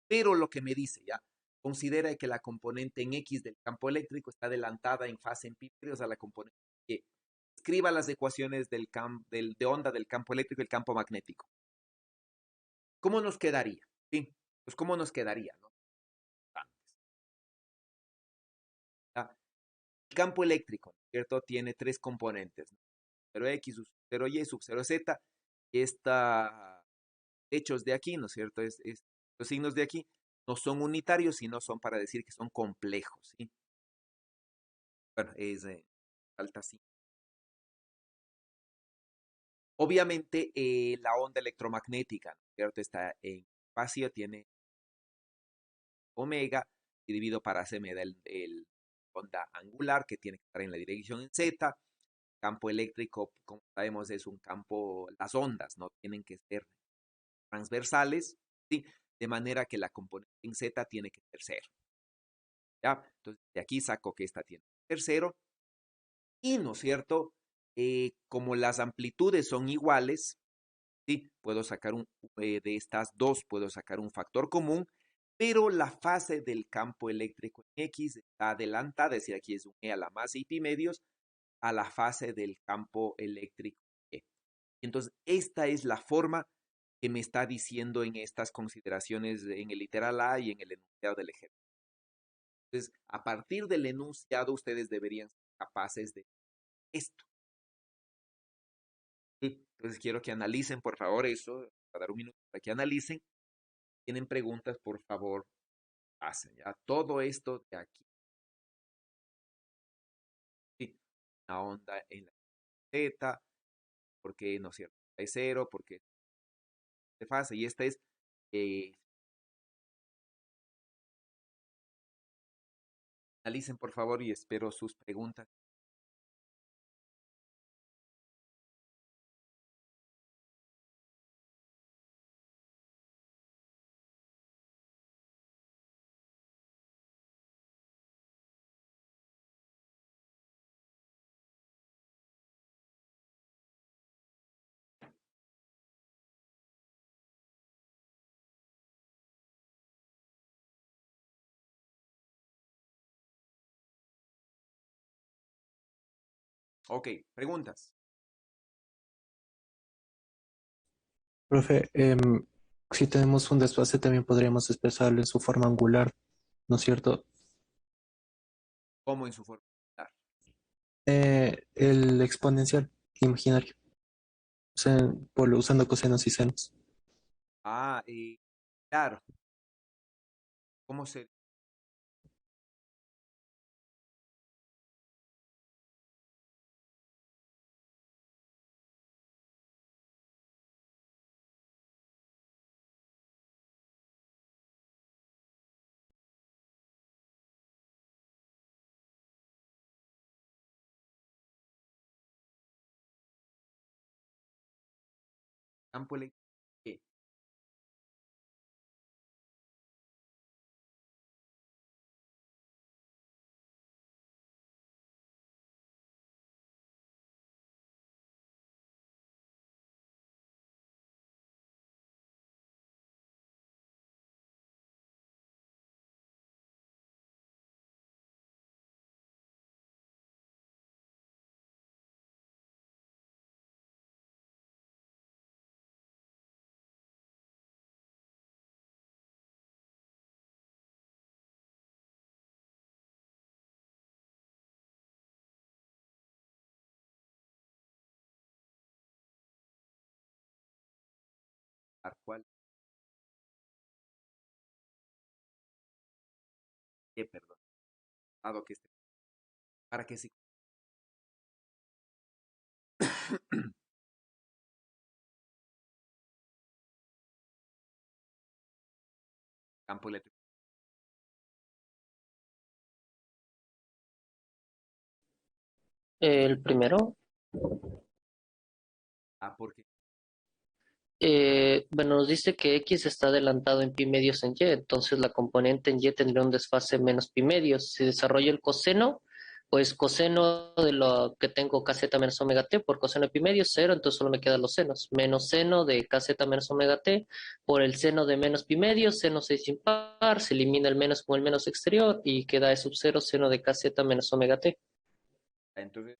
Pero lo que me dice, ¿ya? Considera que la componente en X del campo eléctrico está adelantada en fase en pi a la componente Y. Escriba las ecuaciones de onda del campo eléctrico y el campo magnético. ¿Cómo nos quedaría? Sí, pues ¿cómo nos quedaría, no? El campo eléctrico, ¿cierto? Tiene tres componentes, ¿no? 0x, sub 0y, sub 0z. Está hechos de aquí, ¿no es cierto? Los signos de aquí no son unitarios, sino son para decir que son complejos, ¿sí? Bueno, es alta sí. Obviamente, la onda electromagnética, ¿no es cierto? Está en espacio, tiene omega, y dividido para C me da el onda angular, que tiene que estar en la dirección en Z. Campo eléctrico, como sabemos, es un campo, las ondas no tienen que ser transversales, ¿sí? De manera que la componente en Z tiene que ser 0. ¿Ya? Entonces, de aquí saco que esta tiene que ser 0. Y, ¿no es cierto? Como las amplitudes son iguales, ¿sí? Puedo sacar de estas dos, puedo sacar un factor común, pero la fase del campo eléctrico en X está adelantada, es decir, aquí es un E a la más y pi medios, a la fase del campo eléctrico E. Entonces, esta es la forma que me está diciendo en estas consideraciones en el literal A y en el enunciado del ejemplo. Entonces, a partir del enunciado, ustedes deberían ser capaces de esto. ¿Sí? Entonces, quiero que analicen, por favor, eso, para dar un minuto para que analicen. Tienen preguntas, por favor, hacen ya todo esto de aquí. ¿Sí? Una onda en la Z, porque no es cierto, es 0, porque de fase, y esta es analicen, por favor, y espero sus preguntas. Ok, preguntas. Profe, si tenemos un desfase también podríamos expresarlo en su forma angular, ¿no es cierto? ¿Cómo en su forma? El exponencial imaginario, o sea, usando cosenos y senos. Ah, claro. ¿Cómo se campo eléctrico? ¿Qué? ¿Cuál? ¿Qué, perdón? Dado que este, para que sí, campo eléctrico. El primero, Ah, porque bueno, nos dice que X está adelantado en pi medios en Y, entonces la componente en Y tendría un desfase menos pi medios. Si desarrollo el coseno, pues coseno de lo que tengo kz menos omega t por coseno de pi medios, cero, entonces solo me quedan los senos. Menos seno de kz menos omega t por el seno de menos pi medios, seno 6 impar, se elimina el menos con el menos exterior y queda E sub 0, seno de kz menos omega t. entonces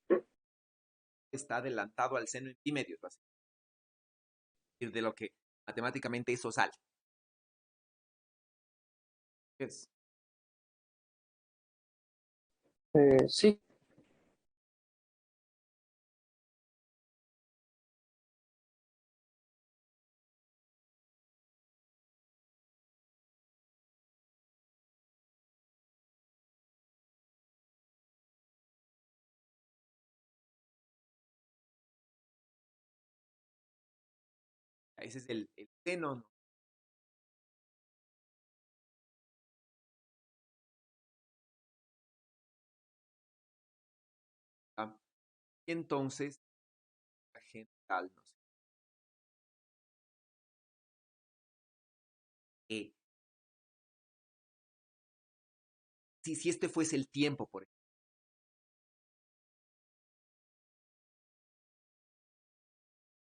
está adelantado al seno en pi medios, va a decir de lo que matemáticamente eso sale. Es. Sí. Ese es el seno, ¿no? Ah, y entonces, la general, no sé, eh, si este fuese el tiempo, por ejemplo,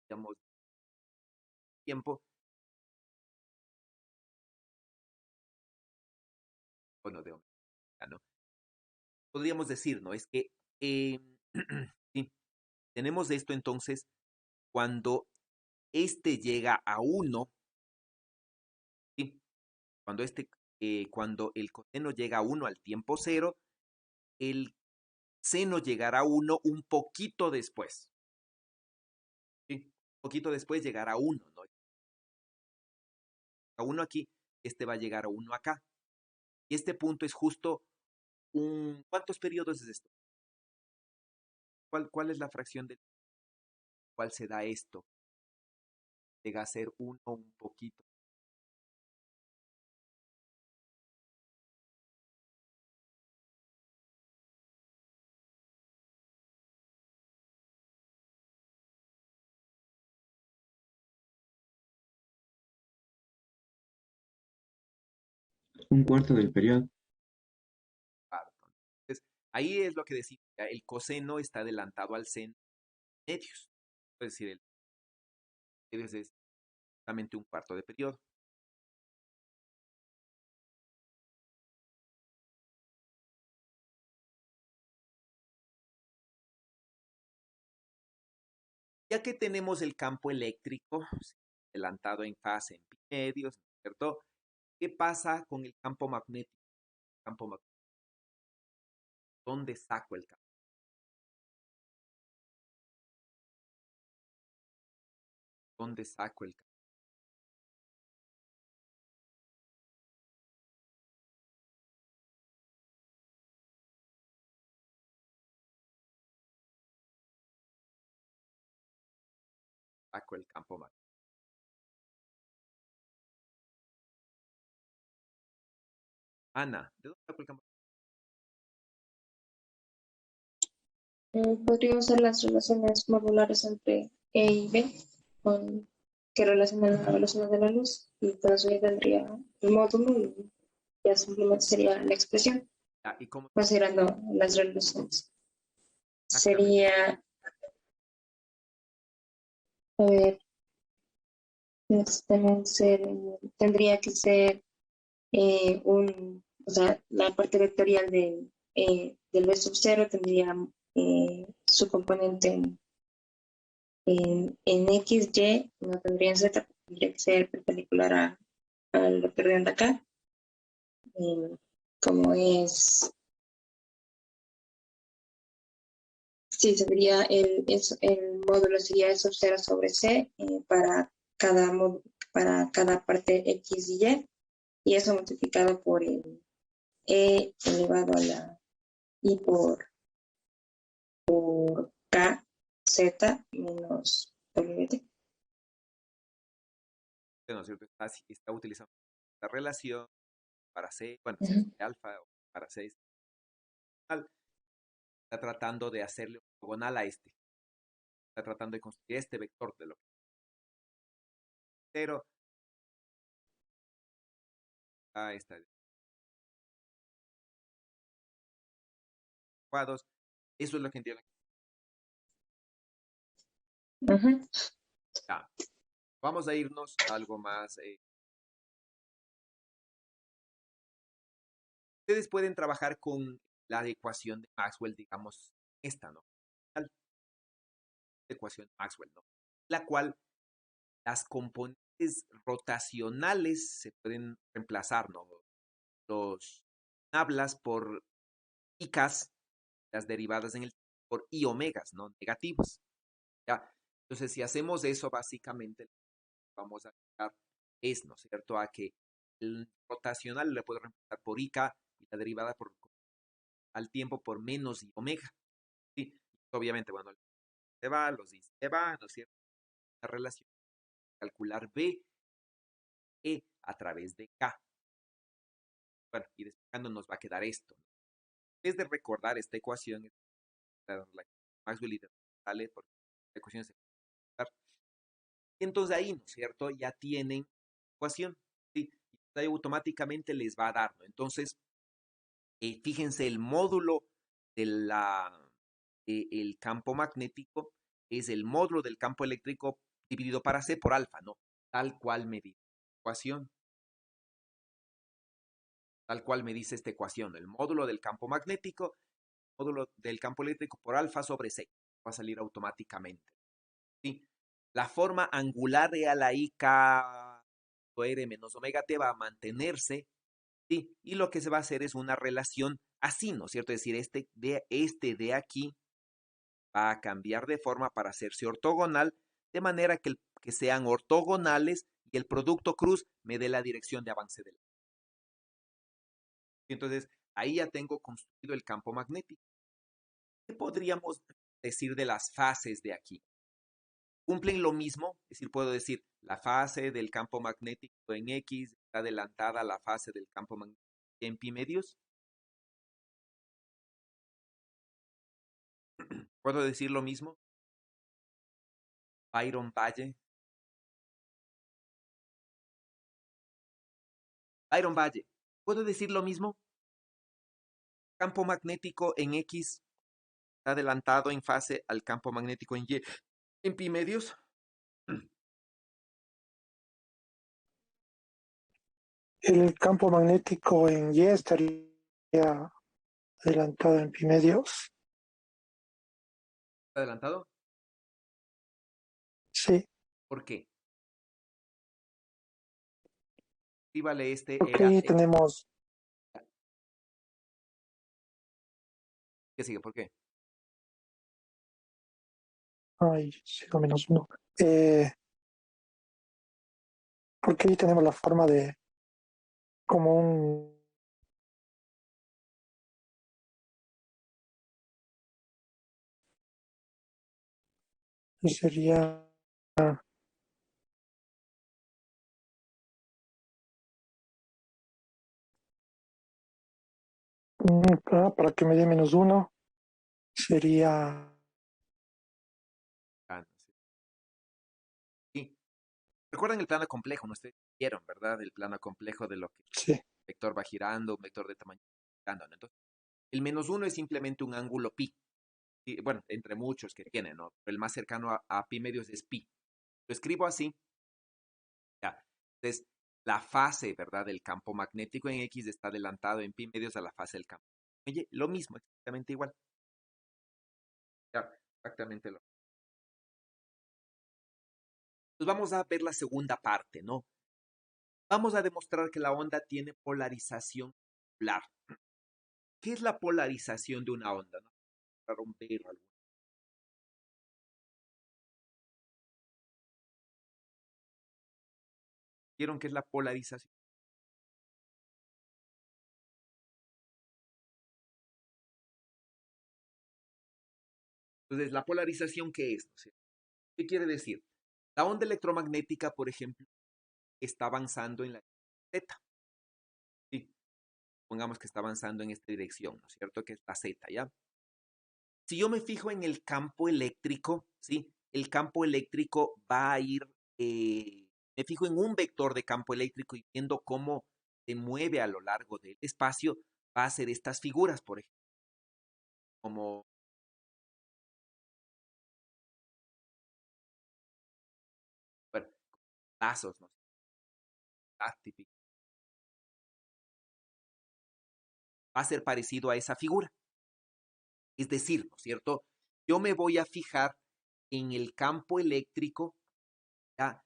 digamos, tiempo, bueno, de omega, ¿no? Podríamos decir, ¿no? Es que, eh, sí, tenemos esto entonces cuando este llega a uno, ¿sí? Cuando cuando el coseno llega a uno al tiempo cero, el seno llegará a uno un poquito después, ¿sí? Un poquito después llegará a uno, ¿no? A uno aquí, este va a llegar a uno acá. Y este punto es justo ¿cuántos periodos es esto? ¿Cuál es la fracción de cuál se da esto? Llega a ser uno un poquito. Un cuarto del periodo. Claro. Entonces, ahí es lo que decimos, ya, el coseno está adelantado al seno medios. Es decir, el medios es exactamente un cuarto de periodo. Ya que tenemos el campo eléctrico sí, adelantado en fase en pi medios, ¿no es cierto? ¿Qué pasa con el campo magnético? Campo magnético. ¿Dónde saco el campo? ¿Dónde saco el campo? Saco el campo magnético. Ana, ¿de dónde saco el campo? Podría usar las relaciones modulares entre E y B, que relacionan la velocidad de la luz, y por eso ya tendría el módulo y ya simplemente sería la expresión, ¿Y cómo considerando las relaciones. exactamente? Sería, a ver, tendría que ser o sea, la parte vectorial del B sub 0 tendría su componente en X, Y, no tendría en Z, tendría que ser perpendicular al vector de onda acá, como es, sí, sería el módulo sería E sub 0 sobre C para cada parte X y eso multiplicado por el E elevado a la I por K, Z menos WT. ¿No es cierto? Está utilizando la relación para C, bueno, C Ujú. sobre alfa o para C, está tratando de hacerle ortogonal a este. Está tratando de construir este vector de lo que pero está adecuados. Eso es lo que entiendo. Ujú. Ya. Vamos a irnos a algo más. Ustedes pueden trabajar con la ecuación de Maxwell, digamos, esta, ¿no? La ecuación de Maxwell, ¿no? La cual las componentes rotacionales se pueden reemplazar, ¿no? Los hablas por icas, las derivadas en el por i omegas, ¿no? Negativas. ¿Ya? Entonces, si hacemos eso, básicamente vamos a llegar es, ¿no es cierto?, a que el rotacional le puedo reemplazar por ica y la derivada por al tiempo por menos i omega. ¿Sí? Obviamente, bueno, se va, los i se va, ¿no es cierto? La relación calcular b e a través de k. Bueno, y despejando nos va a quedar esto, ¿no? En vez de recordar esta ecuación, la Maxwell y sale porque la ecuación se y entonces ahí, ¿no es cierto? Ya tienen ecuación, ¿sí? Y ahí automáticamente les va a dar, ¿no? Entonces, fíjense, el módulo de el campo magnético es el módulo del campo eléctrico dividido para C por alfa, ¿no? Tal cual me dice esta ecuación, tal cual me dice esta ecuación, el módulo del campo magnético, módulo del campo eléctrico por alfa sobre C, va a salir automáticamente, ¿sí? La forma angular de a la I K R menos omega T va a mantenerse, ¿sí? Y lo que se va a hacer es una relación así, ¿no es cierto? Es decir, este de aquí va a cambiar de forma para hacerse ortogonal, de manera que sean ortogonales y el producto cruz me dé la dirección de avance del. Entonces, ahí ya tengo construido el campo magnético. ¿Qué podríamos decir de las fases de aquí? ¿Cumplen lo mismo? Es decir, puedo decir, la fase del campo magnético en X está adelantada a la fase del campo magnético en pi medios. ¿Puedo decir lo mismo? Byron Valle. Byron Valle. ¿Puedo decir lo mismo? Campo magnético en X está adelantado en fase al campo magnético en Y en pi medios. El campo magnético en Y estaría adelantado en pi medios. ¿Está adelantado? Sí, ¿Por qué? Escríbale este porque era. ahí tenemos, ¿Qué sigue? ¿Por qué? ay, 0 menos 1. Porque ahí tenemos la forma de como un, y sería para que me dé -1 sería, Ah, no sé. Sí. Recuerdan el plano complejo, ¿no? Ustedes vieron, ¿verdad? El plano complejo de lo que el sí, vector va girando, un vector de tamaño girando, ¿no? Entonces, el -1 es simplemente un ángulo pi. Y, bueno, entre muchos que tiene, ¿no? Pero el más cercano a pi medios es pi. Lo escribo así, ya. Entonces, la fase, ¿verdad? Del campo magnético en X está adelantado en pi medios a la fase del campo. Oye, lo mismo, exactamente igual. Ya, exactamente lo mismo. Pues vamos a ver la segunda parte, ¿no? Vamos a demostrar que la onda tiene polarización polar. ¿Qué es la polarización de una onda? ¿No? Para romper algo. ¿Vieron qué es la polarización? Entonces, ¿la polarización qué es? ¿No es cierto? ¿Qué quiere decir? La onda electromagnética, por ejemplo, está avanzando en la Z. ¿Sí? Pongamos que está avanzando en esta dirección, ¿no es cierto? Que es la Z, ¿ya? Si yo me fijo en el campo eléctrico, ¿sí? El campo eléctrico va a ir, me fijo en un vector de campo eléctrico y viendo cómo se mueve a lo largo del espacio, va a hacer estas figuras, por ejemplo, como, bueno, lazos, ¿no? Típico. Va a ser parecido a esa figura. Es decir, ¿no es cierto? Yo me voy a fijar en el campo eléctrico, ¿ya?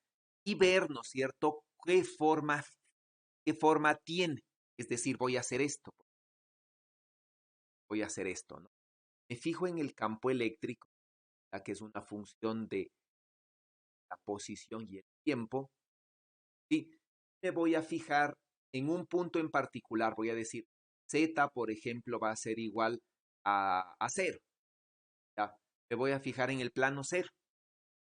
Y ver, ¿no es cierto?, qué forma tiene. Es decir, voy a hacer esto, ¿no? Me fijo en el campo eléctrico, ya que es una función de la posición y el tiempo, y me voy a fijar en un punto en particular. Voy a decir, Z, por ejemplo, va a ser igual a 0. ¿Ya? Me voy a fijar en el plano 0.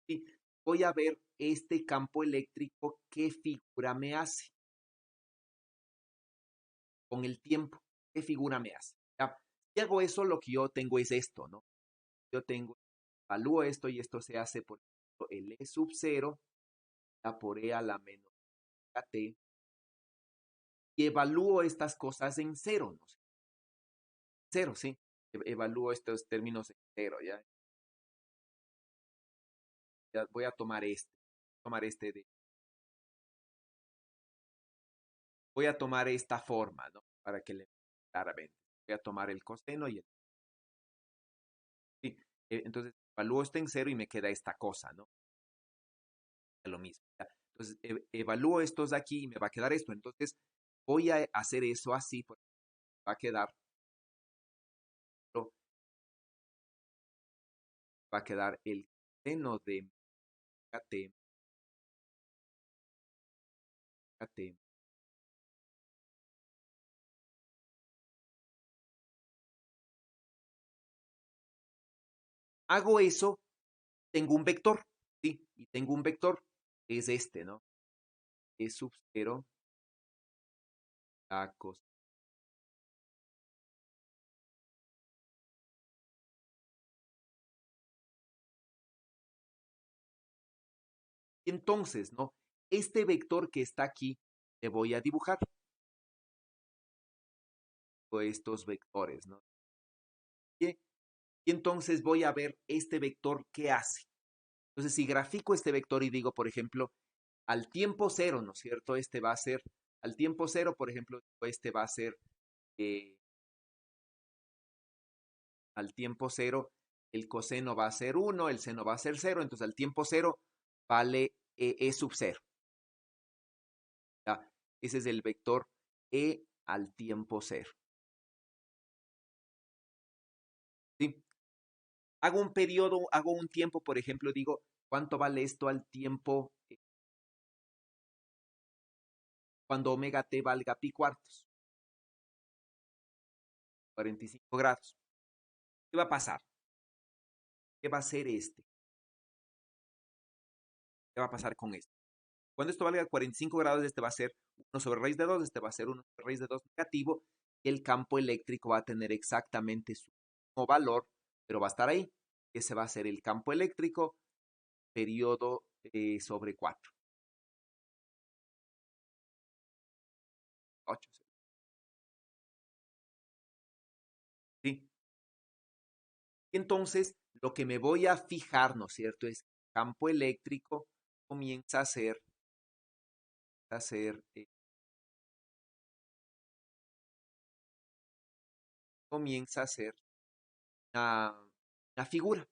Y voy a ver este campo eléctrico, qué figura me hace con el tiempo, qué figura me hace. ¿Ya? Si hago eso, lo que yo tengo es esto, ¿no? Yo evalúo esto y esto se hace por ejemplo, el E sub 0, la por E a la menos t, y evalúo estas cosas en 0, ¿no? 0, sí. Evalúo estos términos en 0, ¿ya? Ya voy a voy a tomar esta forma, ¿no? Para que le claramente. Voy a tomar el coseno y el... Sí. Entonces, evalúo esto en 0 y me queda esta cosa, ¿no? Es lo mismo. ¿Ya? Entonces, evalúo estos de aquí y me va a quedar esto. Entonces, voy a hacer eso así, porque va a quedar, ¿no? Va a quedar el seno de t, t. Hago eso, tengo un vector, ¿sí? Y tengo un vector, es este, ¿no? E sub 0, a cos. Y entonces, ¿no? Este vector que está aquí, le voy a dibujar estos vectores, ¿no? Y entonces voy a ver este vector qué hace. Entonces, si grafico este vector y digo, por ejemplo, al tiempo 0, ¿no es cierto? Este va a ser, al tiempo 0, por ejemplo, este va a ser, eh, al tiempo 0, el coseno va a ser 1, el seno va a ser 0, entonces al tiempo 0 vale E sub 0. ¿Ya? Ese es el vector E al tiempo 0. ¿Sí? Hago un periodo, hago un tiempo, por ejemplo, digo, ¿cuánto vale esto al tiempo cuando omega t valga pi cuartos? 45 grados. ¿Qué va a pasar? ¿Qué va a ser este? ¿Qué va a pasar con esto? Cuando esto valga 45 grados, este va a ser 1 sobre raíz de 2, este va a ser 1 sobre raíz de 2 negativo, y el campo eléctrico va a tener exactamente su mismo valor, pero va a estar ahí. Ese va a ser el campo eléctrico, periodo sobre 4. 8. ¿Sí? Entonces, lo que me voy a fijar, ¿no es cierto?, es que el campo eléctrico comienza a ser comienza a ser una, una figura,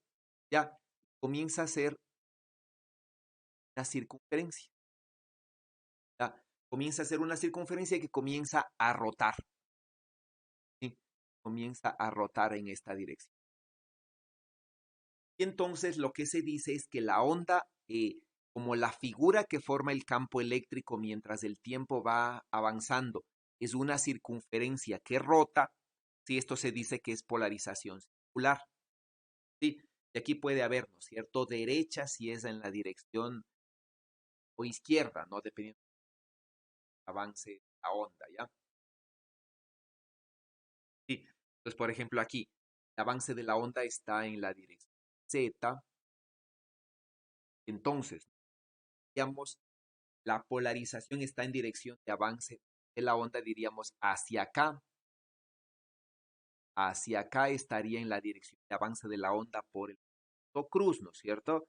ya, comienza a ser una circunferencia, ya, comienza a ser una circunferencia que comienza a rotar, ¿sí? Comienza a rotar en esta dirección. Y entonces lo que se dice es que la onda, como la figura que forma el campo eléctrico mientras el tiempo va avanzando, es una circunferencia que rota, ¿sí? Esto se dice que es polarización circular, ¿sí? Y aquí puede haber, ¿no es cierto?, derecha si es en la dirección o izquierda, ¿no? Dependiendo del avance de la onda, ¿ya? Sí. Entonces, por ejemplo, aquí, el avance de la onda está en la dirección Z. Entonces, digamos, la polarización está en dirección de avance de la onda, diríamos, hacia acá. Hacia acá estaría en la dirección de avance de la onda por el punto cruz, ¿no es cierto?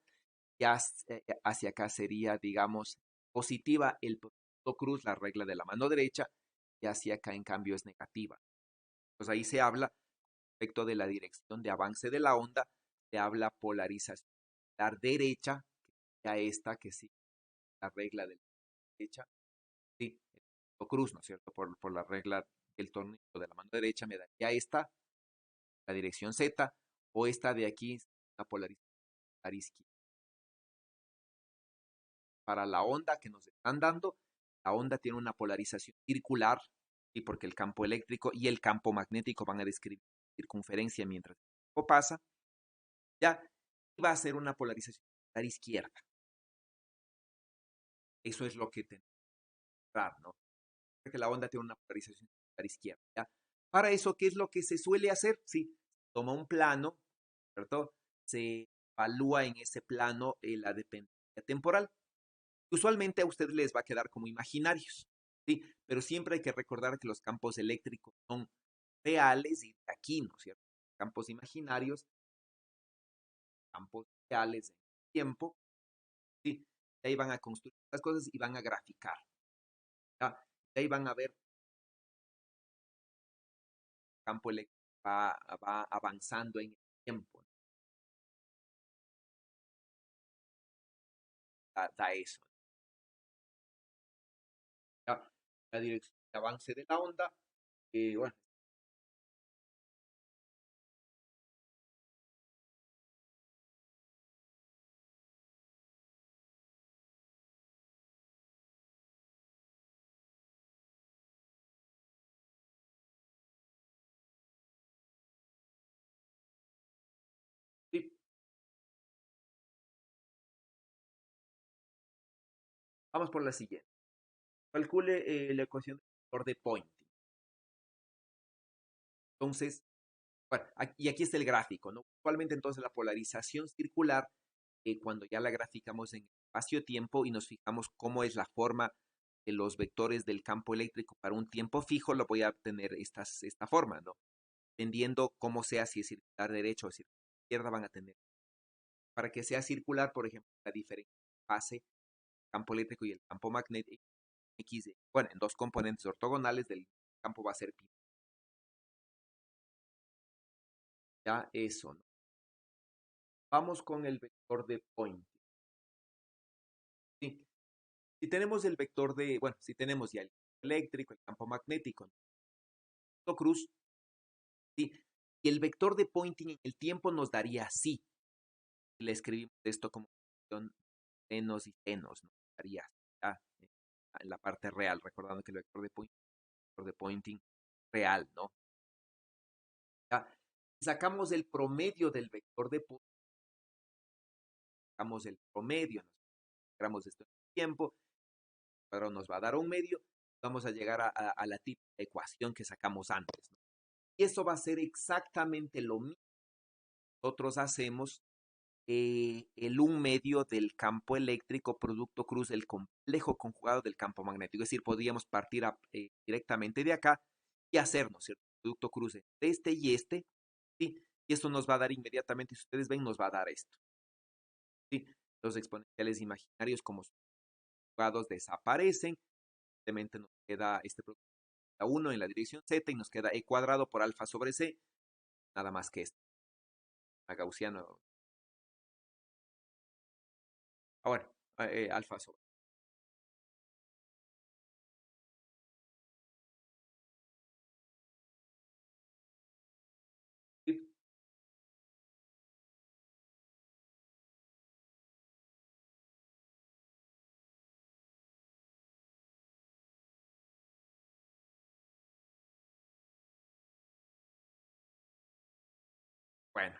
Y hacia acá sería, digamos, positiva el punto cruz, la regla de la mano derecha, y hacia acá, en cambio, es negativa. Pues ahí se habla, respecto de la dirección de avance de la onda, se habla polarización derecha, que ya esta, que sí, la regla de la derecha, sí, el punto cruz, ¿no es cierto? Por la regla del tornillo de la mano derecha me daría esta, la dirección Z, o esta de aquí, la polarización izquierda. Para la onda que nos están dando, la onda tiene una polarización circular, y porque el campo eléctrico y el campo magnético van a describir circunferencia mientras el tiempo pasa, ya va a ser una polarización izquierda. Eso es lo que tenemos que ver, ¿no? Que la onda tiene una polarización izquierda, ¿ya? Para eso, ¿qué es lo que se suele hacer? Sí, toma un plano, ¿cierto? Se evalúa en ese plano la dependencia temporal. Usualmente a ustedes les va a quedar como imaginarios, ¿sí? Pero siempre hay que recordar que los campos eléctricos son reales y de aquí, ¿no es cierto? Campos imaginarios, campos reales en el tiempo, ¿sí? De ahí van a construir las cosas y van a graficar, ¿ya? De ahí van a ver el campo eléctrico va avanzando en el tiempo, ¿no? Da eso, ¿ya? La dirección de avance de la onda, bueno, sí, vamos por la siguiente. Calcule la ecuación del vector de Poynting. Entonces, bueno, y aquí está el gráfico, ¿no? Usualmente entonces la polarización circular, cuando ya la graficamos en espacio-tiempo y nos fijamos cómo es la forma de los vectores del campo eléctrico para un tiempo fijo, lo voy a obtener esta forma, ¿no? Dependiendo cómo sea, si es circular derecho o circular izquierda, van a tener. Para que sea circular, por ejemplo, la diferencia de fase, el campo eléctrico y el campo magnético, X, bueno, en dos componentes ortogonales del campo va a ser pi. Ya eso, ¿no? Vamos con el vector de Poynting. Sí. Si tenemos el vector de, bueno, si tenemos ya el campo eléctrico, el campo magnético, el punto cruz, sí, y el vector de Poynting en el tiempo nos daría así. Le escribimos esto como senos y senos, ¿no? Daría ya, en la parte real, recordando que el vector de Poynting real, ¿no? Ya, sacamos el promedio del vector de Poynting, sacamos el promedio, ¿no? integramos esto en el tiempo, el cuadrado nos va a dar un medio, vamos a llegar a la típica ecuación que sacamos antes, ¿no? Y eso va a ser exactamente lo mismo que nosotros hacemos el 1 medio del campo eléctrico producto cruz del complejo conjugado del campo magnético. Es decir, podríamos partir directamente de acá y hacernos el producto cruz entre este y este, ¿sí? Y esto nos va a dar inmediatamente, si ustedes ven, nos va a dar esto, ¿sí? Los exponenciales imaginarios como conjugados desaparecen, simplemente nos queda este producto 1 en la dirección z y nos queda e cuadrado por alfa sobre c, nada más que esto, a gaussiano. Ahora, alfa sobre. ¿Sí? Bueno,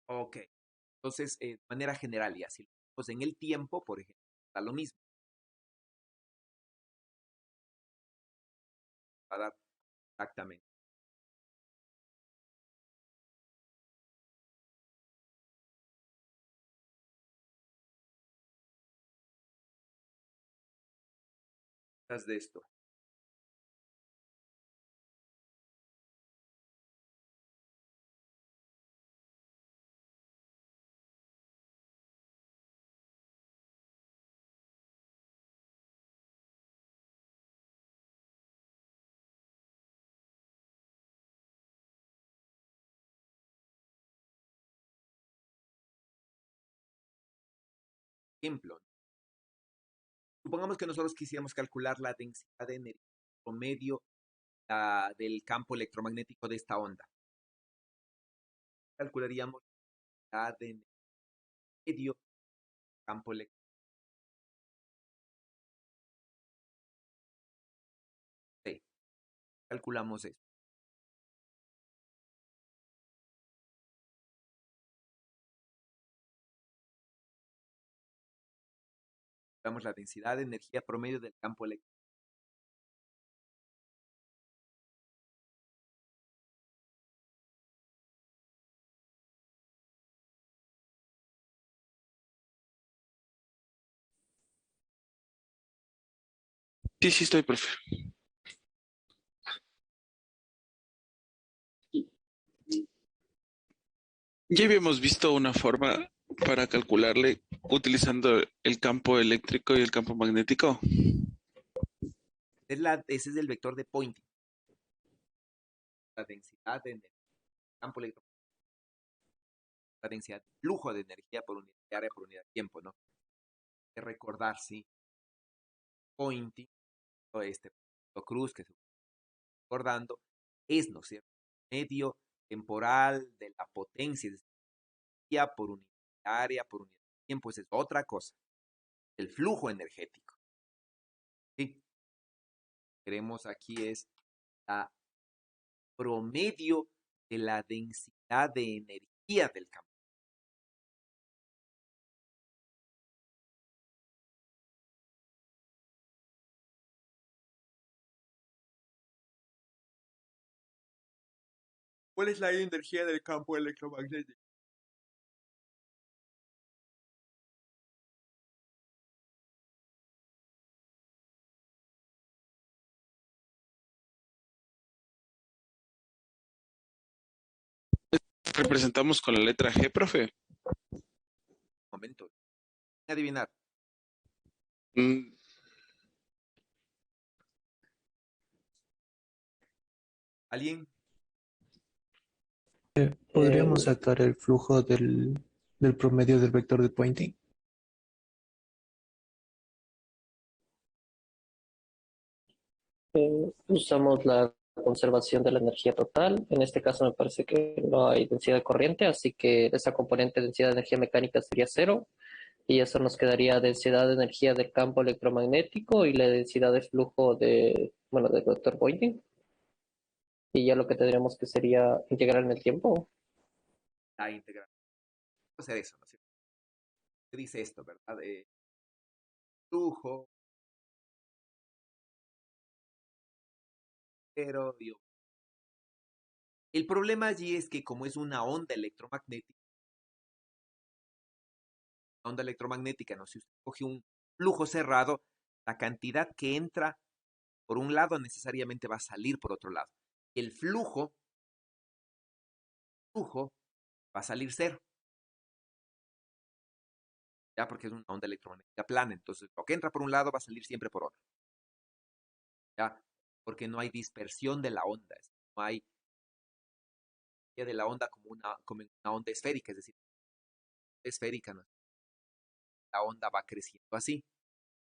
ok. Entonces, de manera general, y así lo vemos en el tiempo, por ejemplo, da lo mismo. Va a dar exactamente. De esto. Ejemplo, supongamos que nosotros quisiéramos calcular la densidad de energía promedio del campo electromagnético de esta onda. Calcularíamos la de energía medio campo electromagnético. Calculamos esto. Calculamos la densidad de energía promedio del campo electromagnético. Sí, sí estoy, profe. Ya habíamos visto una forma para calcularle utilizando el campo eléctrico y el campo magnético. Ese es el vector de Poynting. La densidad de energía campo electromagnético. La densidad de flujo de energía por unidad de área por unidad de tiempo, ¿no? Hay que recordar, sí. Poynting, este cruz que se está recordando, es, ¿no es cierto?, medio temporal de la potencia de energía por unidad de área por unidad de tiempo. Esa es otra cosa. El flujo energético. ¿Sí? Queremos aquí es la promedio de la densidad de energía del campo. ¿Cuál es la energía del campo electromagnético? Representamos con la letra G, profe. Un momento. Adivinar. Mm, ¿Alguien? ¿Podríamos sacar el flujo del promedio del vector de Poynting? Usamos la conservación de la energía total. En este caso me parece que no hay densidad de corriente, así que esa componente de densidad de energía mecánica sería cero. y eso nos quedaría densidad de energía del campo electromagnético y la densidad de flujo de, bueno, del vector Poynting. Y ya lo que tendríamos que sería integrar en el tiempo. La integral. Hacer eso, ¿no es cierto? Dice esto, ¿verdad? Flujo, pero el problema allí es que como es una onda electromagnética, ¿no? Si usted coge un flujo cerrado, la cantidad que entra por un lado necesariamente va a salir por otro lado. El flujo va a salir cero, ya porque es una onda electromagnética plana. Entonces, lo que entra por un lado va a salir siempre por otro, ya, porque no hay dispersión de la onda, no hay de la onda como una onda esférica, es decir, esférica, ¿no? La onda va creciendo así.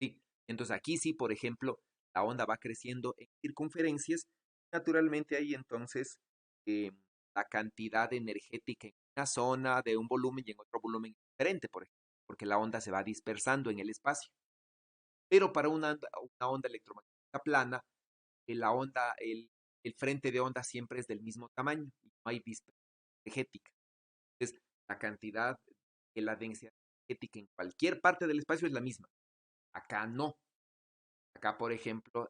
¿Sí? Entonces aquí sí, por ejemplo, la onda va creciendo en circunferencias. Naturalmente ahí entonces eh, la cantidad energética en una zona de un volumen y en otro volumen es diferente, por ejemplo, porque la onda se va dispersando en el espacio. Pero para una onda electromagnética plana, el frente de onda siempre es del mismo tamaño y no hay dispersión energética. Entonces, la cantidad de la densidad energética en cualquier parte del espacio es la misma. Acá no. Acá, por ejemplo,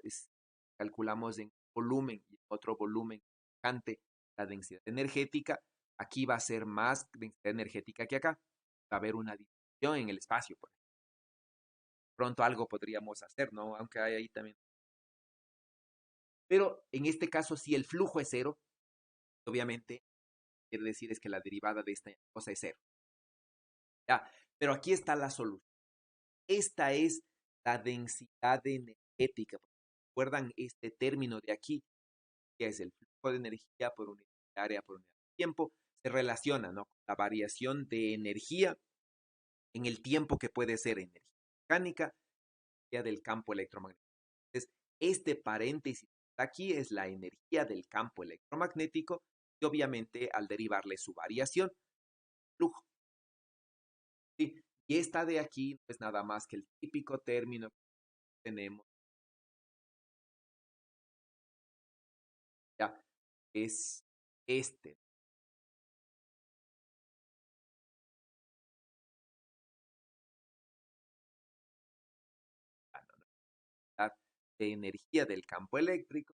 calculamos en volumen y en otro volumen semejante la densidad energética. Aquí va a ser más densidad energética que acá. Va a haber una disminución en el espacio. Por ejemplo. Pronto algo podríamos hacer, ¿no? Aunque hay ahí también. Pero en este caso, si el flujo es cero, obviamente quiere decir es que la derivada de esta cosa es cero. ¿Ya? Pero aquí está la solución. Esta es la densidad energética. ¿Recuerdan este término de aquí? Que es el flujo de energía por unidad de área por unidad de tiempo, se relaciona, ¿no? Con la variación de energía en el tiempo que puede ser energía mecánica, energía del campo electromagnético. Entonces, este paréntesis aquí es la energía del campo electromagnético y obviamente al derivarle su variación, flujo. ¿Sí? Y esta de aquí no es nada más que el típico término que tenemos, ya, es este. De energía del campo eléctrico,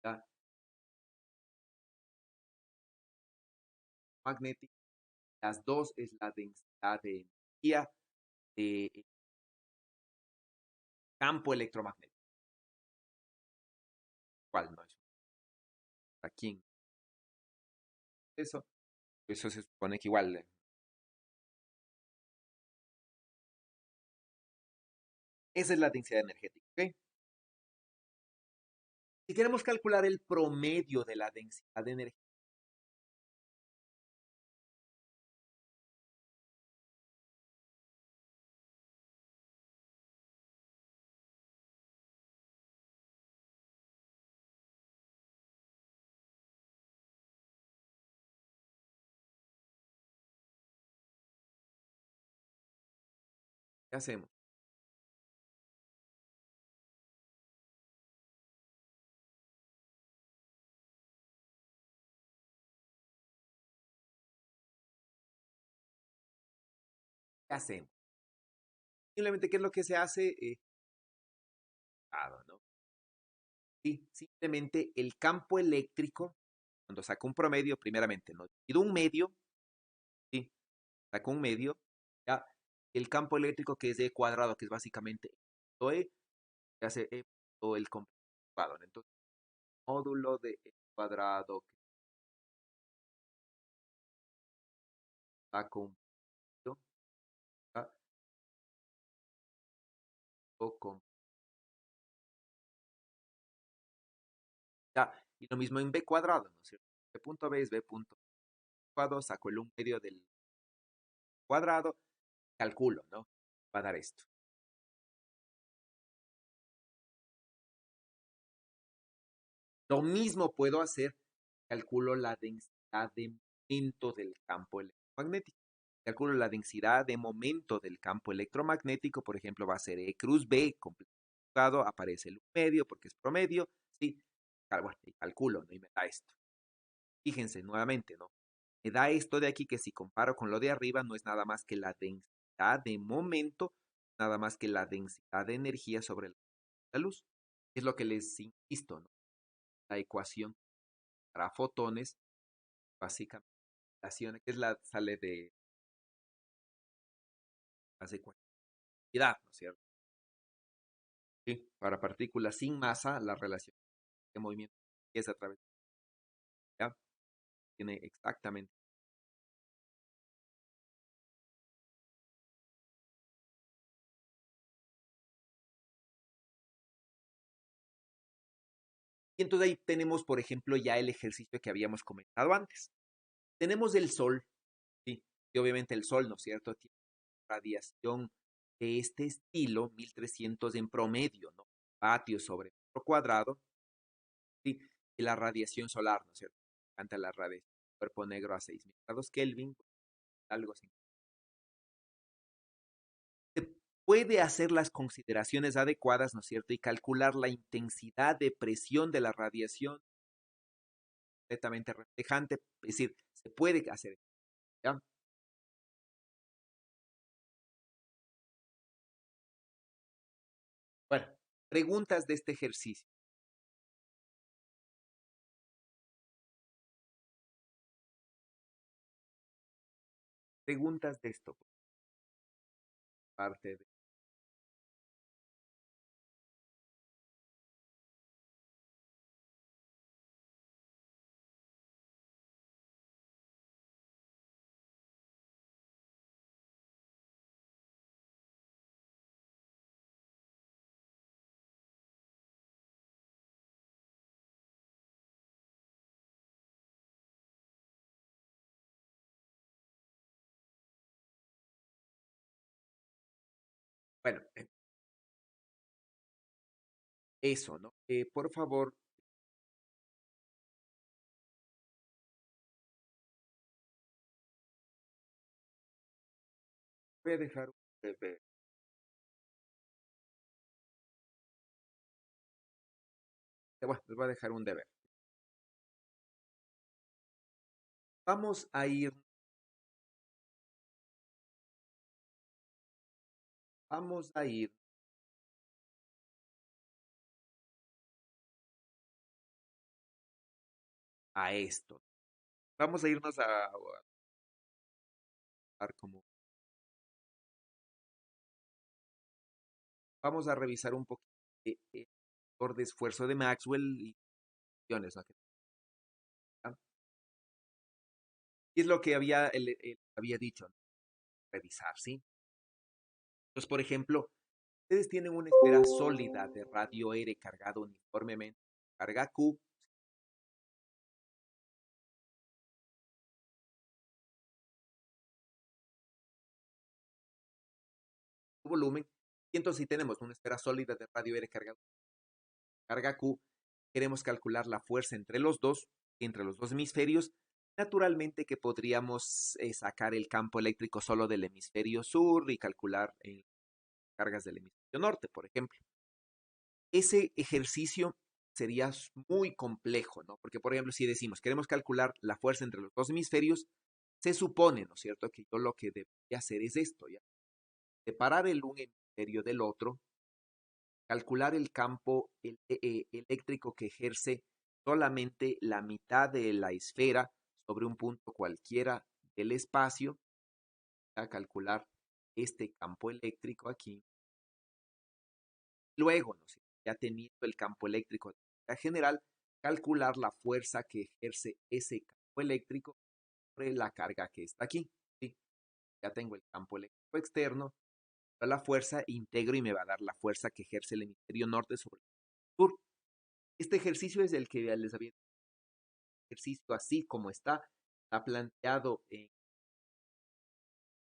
¿ya? Magnético. Las dos es la densidad de energía de campo electromagnético. ¿Cuál no es? Aquí. Eso se supone que igual. Esa es la densidad energética. ¿Ok? Si queremos calcular el promedio de la densidad de energía, ¿qué hacemos? ¿Qué hacemos? Simplemente, ¿qué es lo que se hace? ¿No? Sí, simplemente el campo eléctrico, cuando saca un promedio, primeramente, ¿no? Divido un medio, ¿sí? Saco un medio, ya. El campo eléctrico que es E cuadrado, que es básicamente E, se hace E todo el completo cuadrado. Entonces, módulo de E cuadrado que saco un medio, ¿ya? O con, ya. Y lo mismo en B cuadrado, ¿no es cierto? B punto B es B punto cuadrado, saco el 1 medio del cuadrado, calculo, ¿no? Va a dar esto. Lo mismo puedo hacer, calculo la densidad de momento del campo electromagnético. calculo la densidad de momento del campo electromagnético, por ejemplo, va a ser E cruz B, complicado, aparece el medio porque es promedio, ¿sí? Bueno, y calculo, ¿no? Y me da esto. Fíjense nuevamente, ¿no? Me da esto de aquí que si comparo con lo de arriba no es nada más que la densidad de momento, nada más que la densidad de energía sobre la luz. Es lo que les insisto, ¿no? La ecuación para fotones, básicamente, la ecuación que es la sale de las ecuaciones de ¿no es cierto? Sí. Para partículas sin masa, la relación de movimiento es a través de ¿ya? Tiene exactamente. Y entonces ahí tenemos, por ejemplo, ya el ejercicio que habíamos comentado antes. Tenemos el Sol, ¿sí? Y obviamente el Sol, ¿no es cierto? Tiene radiación de este estilo, 1300 en promedio, ¿no? Vatios sobre metro cuadrado, ¿sí? Y la radiación solar, ¿no es cierto? Canta la radiación del cuerpo negro a 6000 grados Kelvin, algo así. Se puede hacer las consideraciones adecuadas, ¿no es cierto? Y calcular la intensidad de presión de la radiación completamente reflejante, es decir, se puede hacer, ¿ya? Bueno, preguntas de este ejercicio. Preguntas de esto, parte de... Bueno, eso, ¿no? Por favor, voy a dejar un breve... Bueno, les voy a dejar un deber. Vamos a ir, vamos a ir a esto. Vamos a irnos a como, vamos a revisar un poquito el factor de esfuerzo de Maxwell y funciones, ¿no? Y es lo que había dicho, ¿no? Revisar, ¿sí? Entonces, por ejemplo, ustedes tienen una esfera sólida de radio R cargado uniformemente, carga Q, volumen, y entonces si tenemos una esfera sólida de radio R cargado, carga Q, queremos calcular la fuerza entre los dos hemisferios, naturalmente que podríamos sacar el campo eléctrico solo del hemisferio sur y calcular cargas del hemisferio norte, por ejemplo. Ese ejercicio sería muy complejo, ¿no? Porque, por ejemplo, si decimos, queremos calcular la fuerza entre los dos hemisferios, se supone, ¿no es cierto?, que yo lo que debería hacer es esto, ¿ya? Separar el un hemisferio del otro, calcular el campo eléctrico que ejerce solamente la mitad de la esfera sobre un punto cualquiera del espacio, a calcular este campo eléctrico aquí. Luego, ¿no sé? Ya teniendo el campo eléctrico de manera general, calcular la fuerza que ejerce ese campo eléctrico sobre la carga que está aquí. ¿Sí? Ya tengo el campo eléctrico externo, la fuerza, integro y me va a dar la fuerza que ejerce el hemisferio norte sobre el sur. Este ejercicio es el que les había dicho. Ejercicio así como está planteado en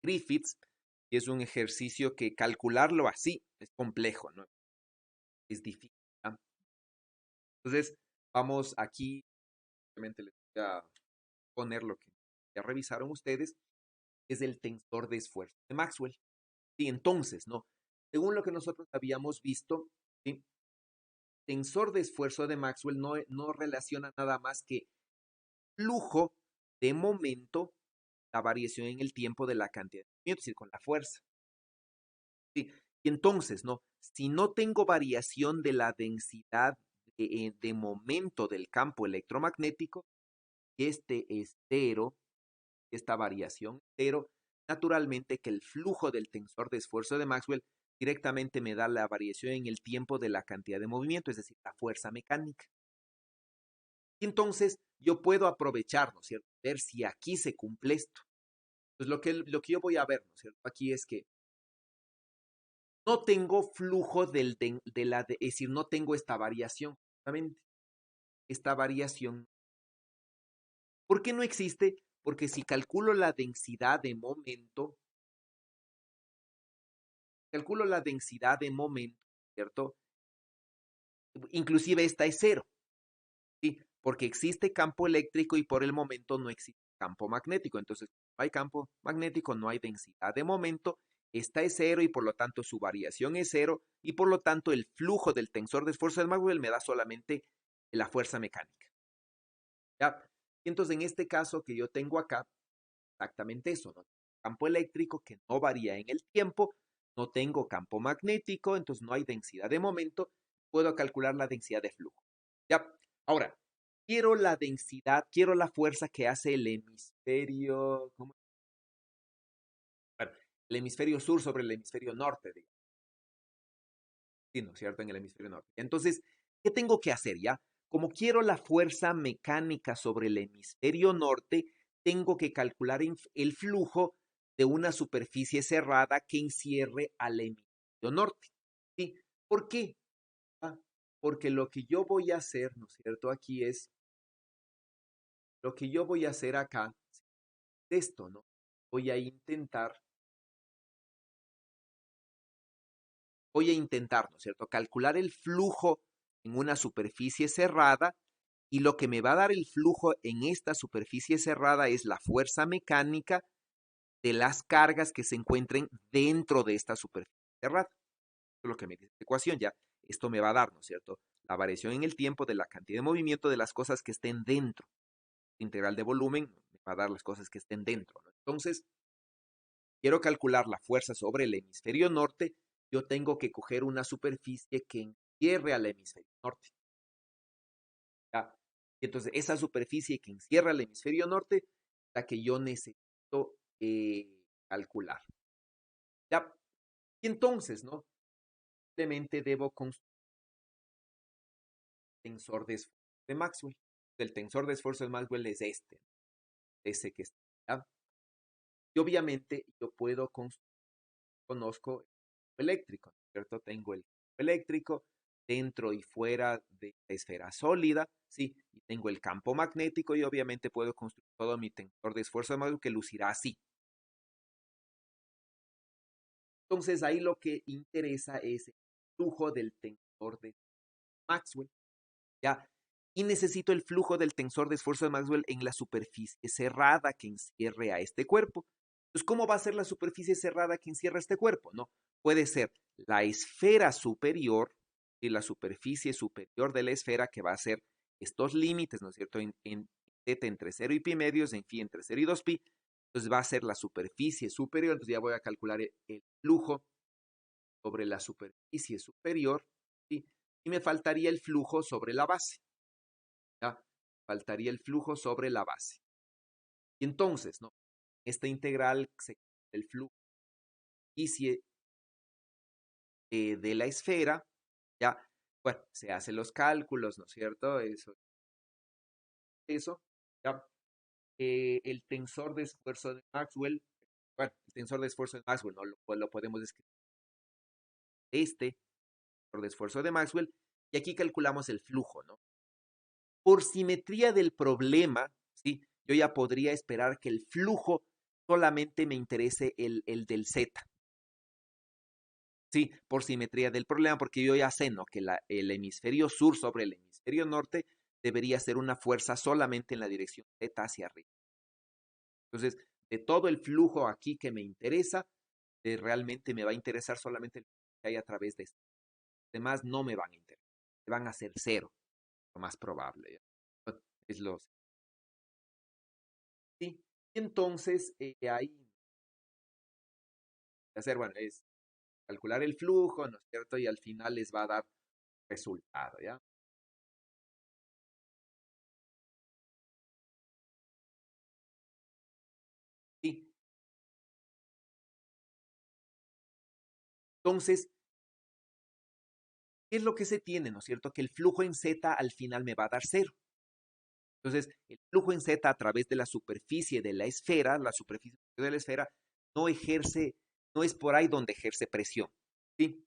Griffiths, y es un ejercicio que calcularlo así es complejo, ¿no? Es difícil, ¿no? Entonces, vamos aquí, simplemente les voy a poner lo que ya revisaron ustedes. es el tensor de esfuerzo de Maxwell. Sí, entonces, ¿no? Según lo que nosotros habíamos visto, ¿sí? Tensor de esfuerzo de Maxwell no relaciona nada más que flujo de momento, la variación en el tiempo de la cantidad de movimiento, es decir, con la fuerza. ¿Sí? Y entonces, ¿no? Si no tengo variación de la densidad de momento del campo electromagnético, este es cero, esta variación es cero, naturalmente que el flujo del tensor de esfuerzo de Maxwell directamente me da la variación en el tiempo de la cantidad de movimiento, es decir, la fuerza mecánica. Y entonces yo puedo aprovechar, ¿no es cierto? Ver si aquí se cumple esto. Pues lo que yo voy a ver, ¿no es cierto? Aquí es que no tengo flujo es decir, no tengo esta variación, justamente. Esta variación. ¿Por qué no existe? Porque si calculo la densidad de momento, ¿cierto? Inclusive esta es cero, ¿sí? Porque existe campo eléctrico y por el momento no existe campo magnético. Entonces, no hay campo magnético, no hay densidad de momento. Esta es cero y por lo tanto su variación es cero y por lo tanto el flujo del tensor de esfuerzo de Maxwell me da solamente la fuerza mecánica. ¿Ya? Y entonces en este caso que yo tengo acá, exactamente eso, ¿no? Campo eléctrico que no varía en el tiempo, no tengo campo magnético, entonces no hay densidad de momento, puedo calcular la densidad de flujo. ¿Ya? Ahora, quiero la densidad, quiero la fuerza que hace el hemisferio, ¿cómo? Bueno, el hemisferio sur sobre el hemisferio norte, digamos. Sí, ¿no es cierto? En el hemisferio norte. Entonces, ¿qué tengo que hacer ya? Como quiero la fuerza mecánica sobre el hemisferio norte, tengo que calcular el flujo de una superficie cerrada que encierre al hemisferio norte. ¿Sí? ¿Por qué? Porque lo que yo voy a hacer, ¿no es cierto? Aquí es, lo que yo voy a hacer acá, es esto, ¿no? Voy a intentar, ¿no es cierto? Calcular el flujo en una superficie cerrada y lo que me va a dar el flujo en esta superficie cerrada es la fuerza mecánica de las cargas que se encuentren dentro de esta superficie cerrada. Eso es lo que me dice esta ecuación ya. Esto me va a dar, ¿no es cierto? La variación en el tiempo de la cantidad de movimiento de las cosas que estén dentro. Integral de volumen me va a dar las cosas que estén dentro, ¿no? Entonces, quiero calcular la fuerza sobre el hemisferio norte, yo tengo que coger una superficie que encierre al hemisferio norte. ¿Ya? Y entonces, esa superficie que encierra el hemisferio norte es la que yo necesito calcular. ¿Ya? Y entonces, ¿no? Simplemente debo construir el tensor de esfuerzo de Maxwell. El tensor de esfuerzo de Maxwell es este, ese que está. ¿Ya? Y obviamente yo puedo construir, conozco el campo eléctrico, ¿no es cierto? Tengo el campo eléctrico dentro y fuera de la esfera sólida, ¿sí? Y tengo el campo magnético y obviamente puedo construir todo mi tensor de esfuerzo de Maxwell que lucirá así. Entonces ahí lo que interesa es el flujo del tensor de Maxwell, ¿ya? Y necesito el flujo del tensor de esfuerzo de Maxwell en la superficie cerrada que encierre a este cuerpo. Entonces, ¿cómo va a ser la superficie cerrada que encierra este cuerpo? ¿No? Puede ser la esfera superior y la superficie superior de la esfera que va a ser estos límites, ¿no es cierto? En θ entre 0 y pi medios, en phi entre 0 y 2pi. Entonces va a ser la superficie superior, entonces ya voy a calcular el flujo sobre la superficie superior, ¿sí? Y me faltaría el flujo sobre la base. ¿Ya? Faltaría el flujo sobre la base. Y entonces, ¿no? Esta integral, el flujo de la esfera, ya, bueno, se hacen los cálculos, ¿no es cierto? Eso, ya. El tensor de esfuerzo de Maxwell, bueno, el tensor de esfuerzo de Maxwell, ¿no? Lo podemos escribir. Tensor de esfuerzo de Maxwell, y aquí calculamos el flujo, ¿no? Por simetría del problema, ¿sí? Yo ya podría esperar que el flujo solamente me interese el del Z. Sí, por simetría del problema, porque yo ya sé, ¿no? Que el hemisferio sur sobre el hemisferio norte debería ser una fuerza solamente en la dirección Z hacia arriba. Entonces, de todo el flujo aquí que me interesa, realmente me va a interesar solamente el flujo que hay a través de esto. Los demás no me van a interesar, van a ser cero, lo más probable. ¿Ya? Es lo sí. Y entonces ahí hacer, bueno, es calcular el flujo, ¿no es cierto? Y al final les va a dar resultado, ¿ya? Sí. Entonces, ¿qué es lo que se tiene, no es cierto? Que el flujo en Z al final me va a dar cero. Entonces, el flujo en Z a través de la superficie de la esfera, la superficie de la esfera, no ejerce, no es por ahí donde ejerce presión, ¿sí?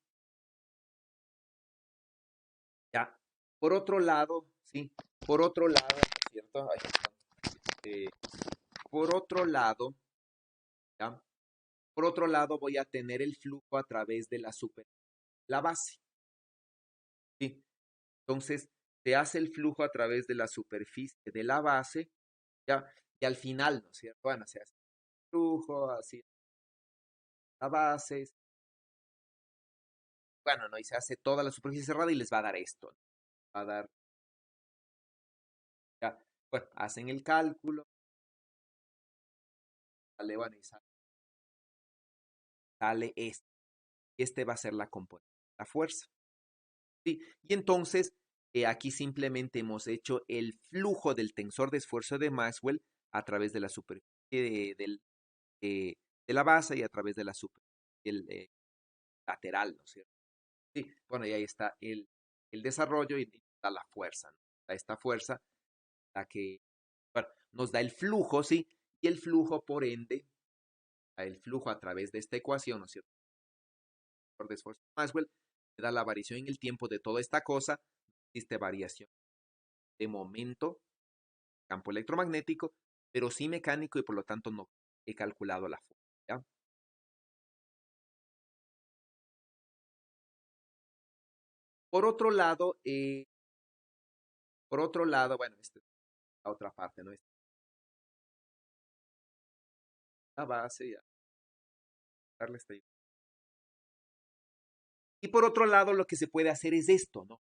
Ya. Por otro lado, ¿sí? Por otro lado, ¿no es cierto? Ay, eh, por otro lado, ¿ya? Por otro lado, voy a tener el flujo a través de la superficie, la base, ¿sí? Entonces, se hace el flujo a través de la superficie de la base, ¿ya? Y al final, ¿no es cierto? Bueno, se hace el flujo, así, la base, bueno, ¿no? Y se hace toda la superficie cerrada y les va a dar esto, ¿no? Va a dar, ya, bueno, hacen el cálculo, sale, bueno, y sale este. Este va a ser la componente, la fuerza. ¿Sí? Y entonces, aquí simplemente hemos hecho el flujo del tensor de esfuerzo de Maxwell a través de la superficie de, de la base y a través de la superficie lateral, ¿no es cierto? Sí, bueno, y ahí está el desarrollo y está la fuerza, ¿no? Está esta fuerza, la que bueno, nos da el flujo, ¿sí? Y el flujo, por ende, el flujo a través de esta ecuación, ¿no es cierto? De esfuerzo de Maxwell, me da la variación en el tiempo de toda esta cosa, existe variación de momento, campo electromagnético, pero sí mecánico y por lo tanto no he calculado la fuerza, ¿ya? Por otro lado, bueno, esta es la otra parte, ¿no? Esta es la base, ya, darle esta idea. Y por otro lado, lo que se puede hacer es esto, ¿no?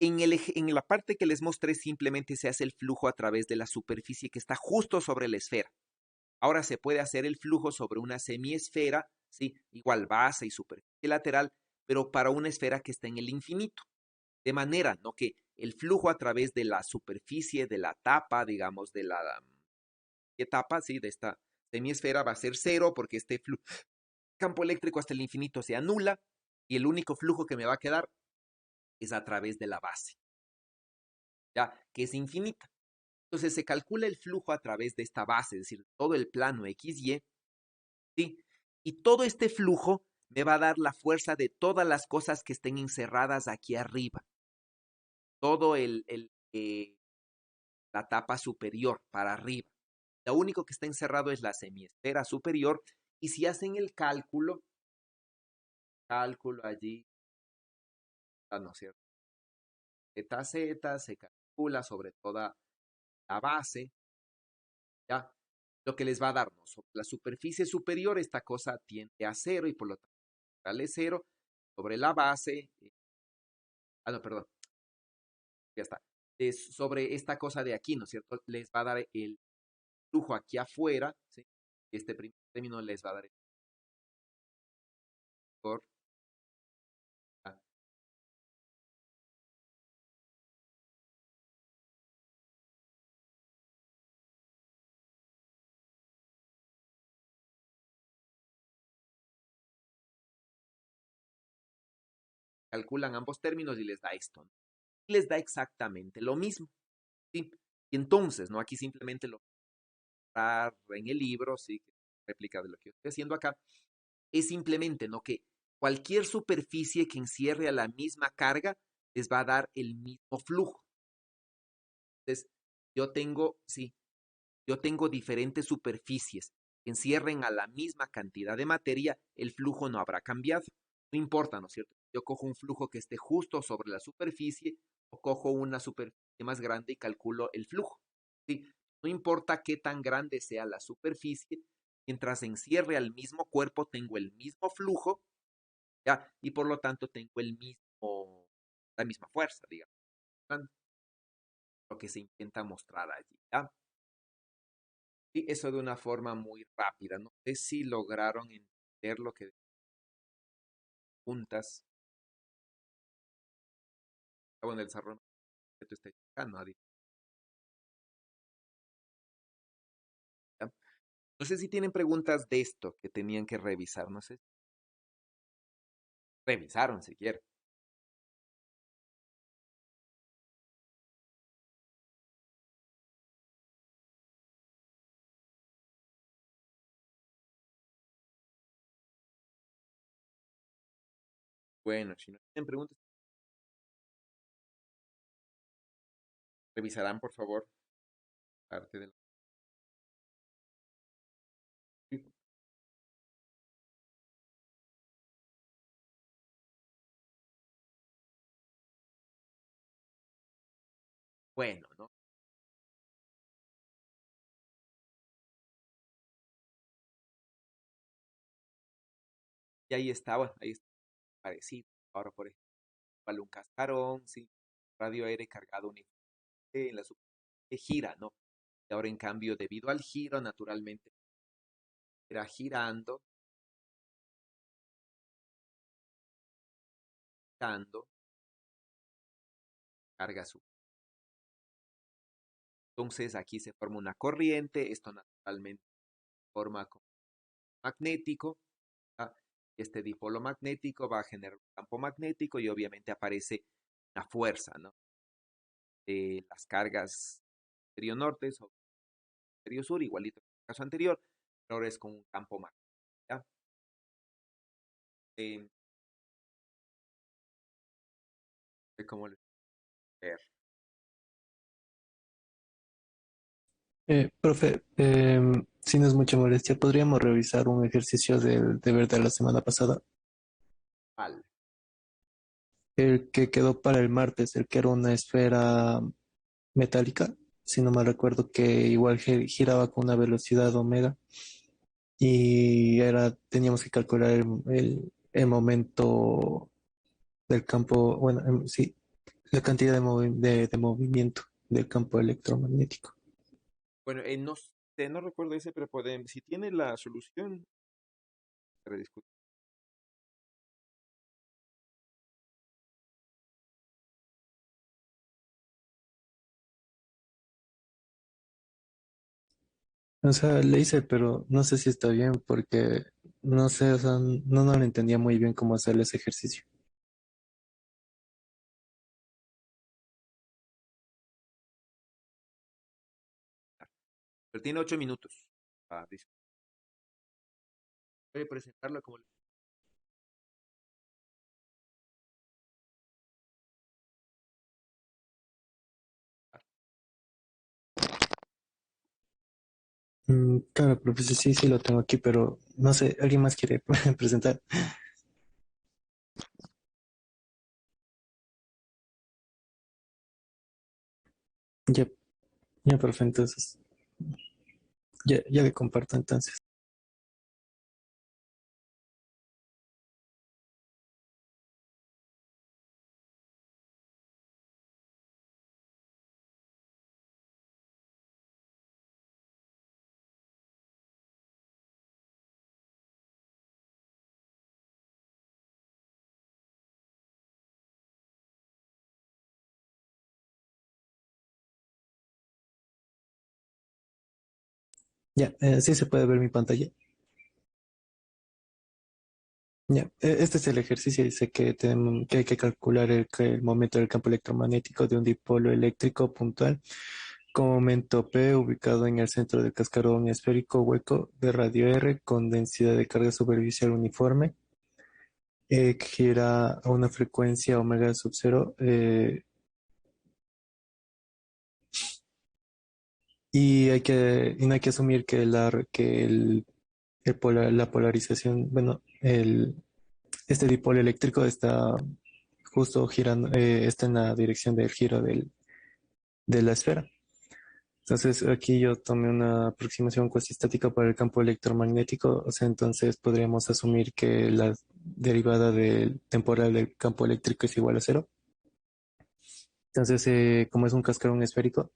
En la parte que les mostré simplemente se hace el flujo a través de la superficie que está justo sobre la esfera. Ahora se puede hacer el flujo sobre una semiesfera, ¿sí? Igual base y superficie lateral, pero para una esfera que está en el infinito. De manera, ¿no? Que el flujo a través de la superficie de la tapa, digamos, de la etapa, ¿sí? De esta semiesfera va a ser cero porque este campo eléctrico hasta el infinito se anula y el único flujo que me va a quedar es a través de la base, ¿ya? Que es infinita. Entonces se calcula el flujo a través de esta base, es decir, todo el plano XY, ¿sí? Y todo este flujo me va a dar la fuerza de todas las cosas que estén encerradas aquí arriba. Todo la tapa superior para arriba. Lo único que está encerrado es la semiesfera superior. Y si hacen el cálculo allí, ¿no es cierto? Zeta Z se calcula sobre toda la base, ¿ya? Lo que les va a dar, ¿no? Sobre la superficie superior, esta cosa tiende a cero y por lo tanto vale cero. Sobre la base, no, perdón, ya está. Sobre esta cosa de aquí, ¿no es cierto? Les va a dar el flujo aquí afuera, ¿sí? Este primer término les va a dar el por calculan ambos términos y les da esto, ¿no? Y les da exactamente lo mismo, ¿sí? Y entonces, ¿no? Aquí simplemente lo en el libro, sí, réplica de lo que yo estoy haciendo acá, es simplemente, ¿no? Que cualquier superficie que encierre a la misma carga les va a dar el mismo flujo. Entonces, sí, yo tengo diferentes superficies que encierren a la misma cantidad de materia, el flujo no habrá cambiado. No importa, ¿no es cierto? Yo cojo un flujo que esté justo sobre la superficie o cojo una superficie más grande y calculo el flujo, ¿sí? No importa qué tan grande sea la superficie, mientras encierre al mismo cuerpo, tengo el mismo flujo, ¿ya? Y por lo tanto tengo la misma fuerza, digamos. Lo que se intenta mostrar allí, ¿ya? Y eso de una forma muy rápida. No sé si lograron entender lo que juntas en el desarrollo que tú estás explicando, ¿ya? No sé si tienen preguntas de esto que tenían que revisar. No sé si revisaron siquiera. Bueno, si no tienen preguntas, revisarán, por favor, parte del... Bueno, ¿no? Y ahí estaba, ahí está parecido. Ahora, por ejemplo, vale un cascarón, sí, radio aire cargado únicamente en la superficie gira, ¿no? Y ahora, en cambio, debido al giro, naturalmente, era girando, carga su. Entonces, aquí se forma una corriente, esto naturalmente forma como magnético, ¿ah? Este dipolo magnético va a generar un campo magnético y obviamente aparece una fuerza, ¿no? De las cargas hemisferio norte sobre hemisferio sur, igualito que en el caso anterior, pero ahora es con un campo magnético, ¿ya? Eh, ¿Cómo lo ver? Profe, si no es mucha molestia, ¿podríamos revisar un ejercicio del deber de la semana pasada? Vale. El que quedó para el martes, el que era una esfera metálica, si no mal recuerdo, que igual giraba con una velocidad omega y teníamos que calcular el momento del campo, bueno, sí, la cantidad de movimiento del campo electromagnético. Bueno, no sé, no recuerdo ese, pero podemos, si tiene la solución, para discutir. O sea, le hice, pero no sé si está bien porque no sé, o sea, no lo entendía muy bien cómo hacer ese ejercicio. Pero tiene 8 minutos. Puede presentarlo como... Claro, profesor, sí, sí lo tengo aquí, pero no sé, ¿alguien más quiere presentar? Ya, ya, profe, entonces, ya le comparto entonces. Ya, sí se puede ver mi pantalla. Ya, este es el ejercicio, dice que hay que calcular el momento del campo electromagnético de un dipolo eléctrico puntual con momento P ubicado en el centro del cascarón esférico hueco de radio R con densidad de carga superficial uniforme, que gira a una frecuencia omega sub cero, y no hay que asumir la polarización, bueno, este dipolo eléctrico está justo girando, está en la dirección del giro de la esfera. Entonces aquí yo tomé una aproximación cuasi-estática para el campo electromagnético, o sea, entonces podríamos asumir que la derivada del temporal del campo eléctrico es igual a cero. Entonces, como es un cascarón esférico,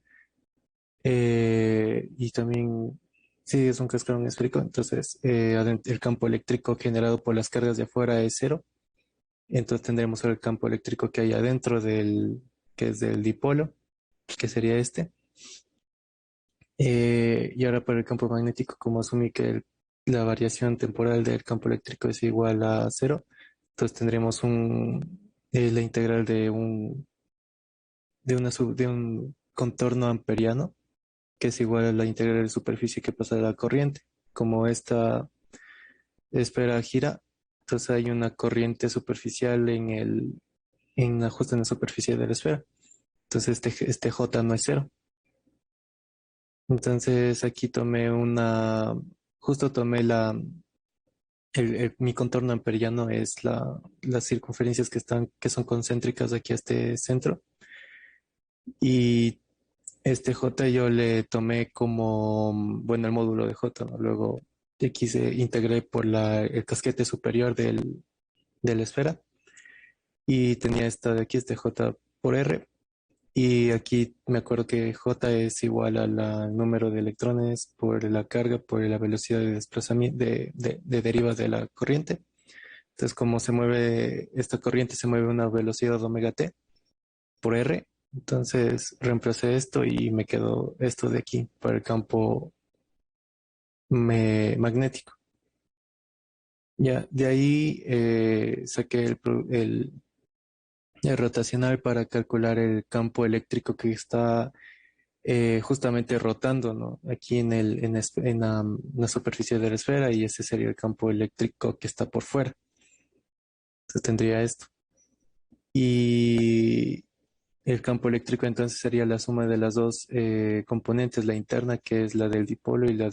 y también, sí, es un cascarón esférico, entonces el campo eléctrico generado por las cargas de afuera es cero. Entonces tendremos el campo eléctrico que hay adentro que es del dipolo, que sería este. Y ahora para el campo magnético, como asumí que la variación temporal del campo eléctrico es igual a cero, entonces tendremos la integral de un contorno amperiano, que es igual a la integral de superficie que pasa de la corriente. Como esta esfera gira, entonces hay una corriente superficial justo en la superficie de la esfera. Entonces este J no es cero. Entonces aquí justo tomé mi contorno amperiano es las circunferencias que son concéntricas aquí a este centro. Y este J yo le tomé como, bueno, el módulo de J, ¿no? Luego aquí se integré por el casquete superior de la esfera y tenía esta de aquí, este J por R. Y aquí me acuerdo que J es igual al número de electrones por la carga, por la velocidad de desplazamiento de deriva de la corriente. Entonces, como se mueve esta corriente, se mueve a una velocidad omega t por R. Entonces, reemplacé esto y me quedó esto de aquí para el campo magnético. Ya, de ahí saqué el rotacional para calcular el campo eléctrico que está justamente rotando, ¿no? Aquí la superficie de la esfera, y ese sería el campo eléctrico que está por fuera. Entonces tendría esto. Y el campo eléctrico entonces sería la suma de las dos componentes, la interna que es la del dipolo y la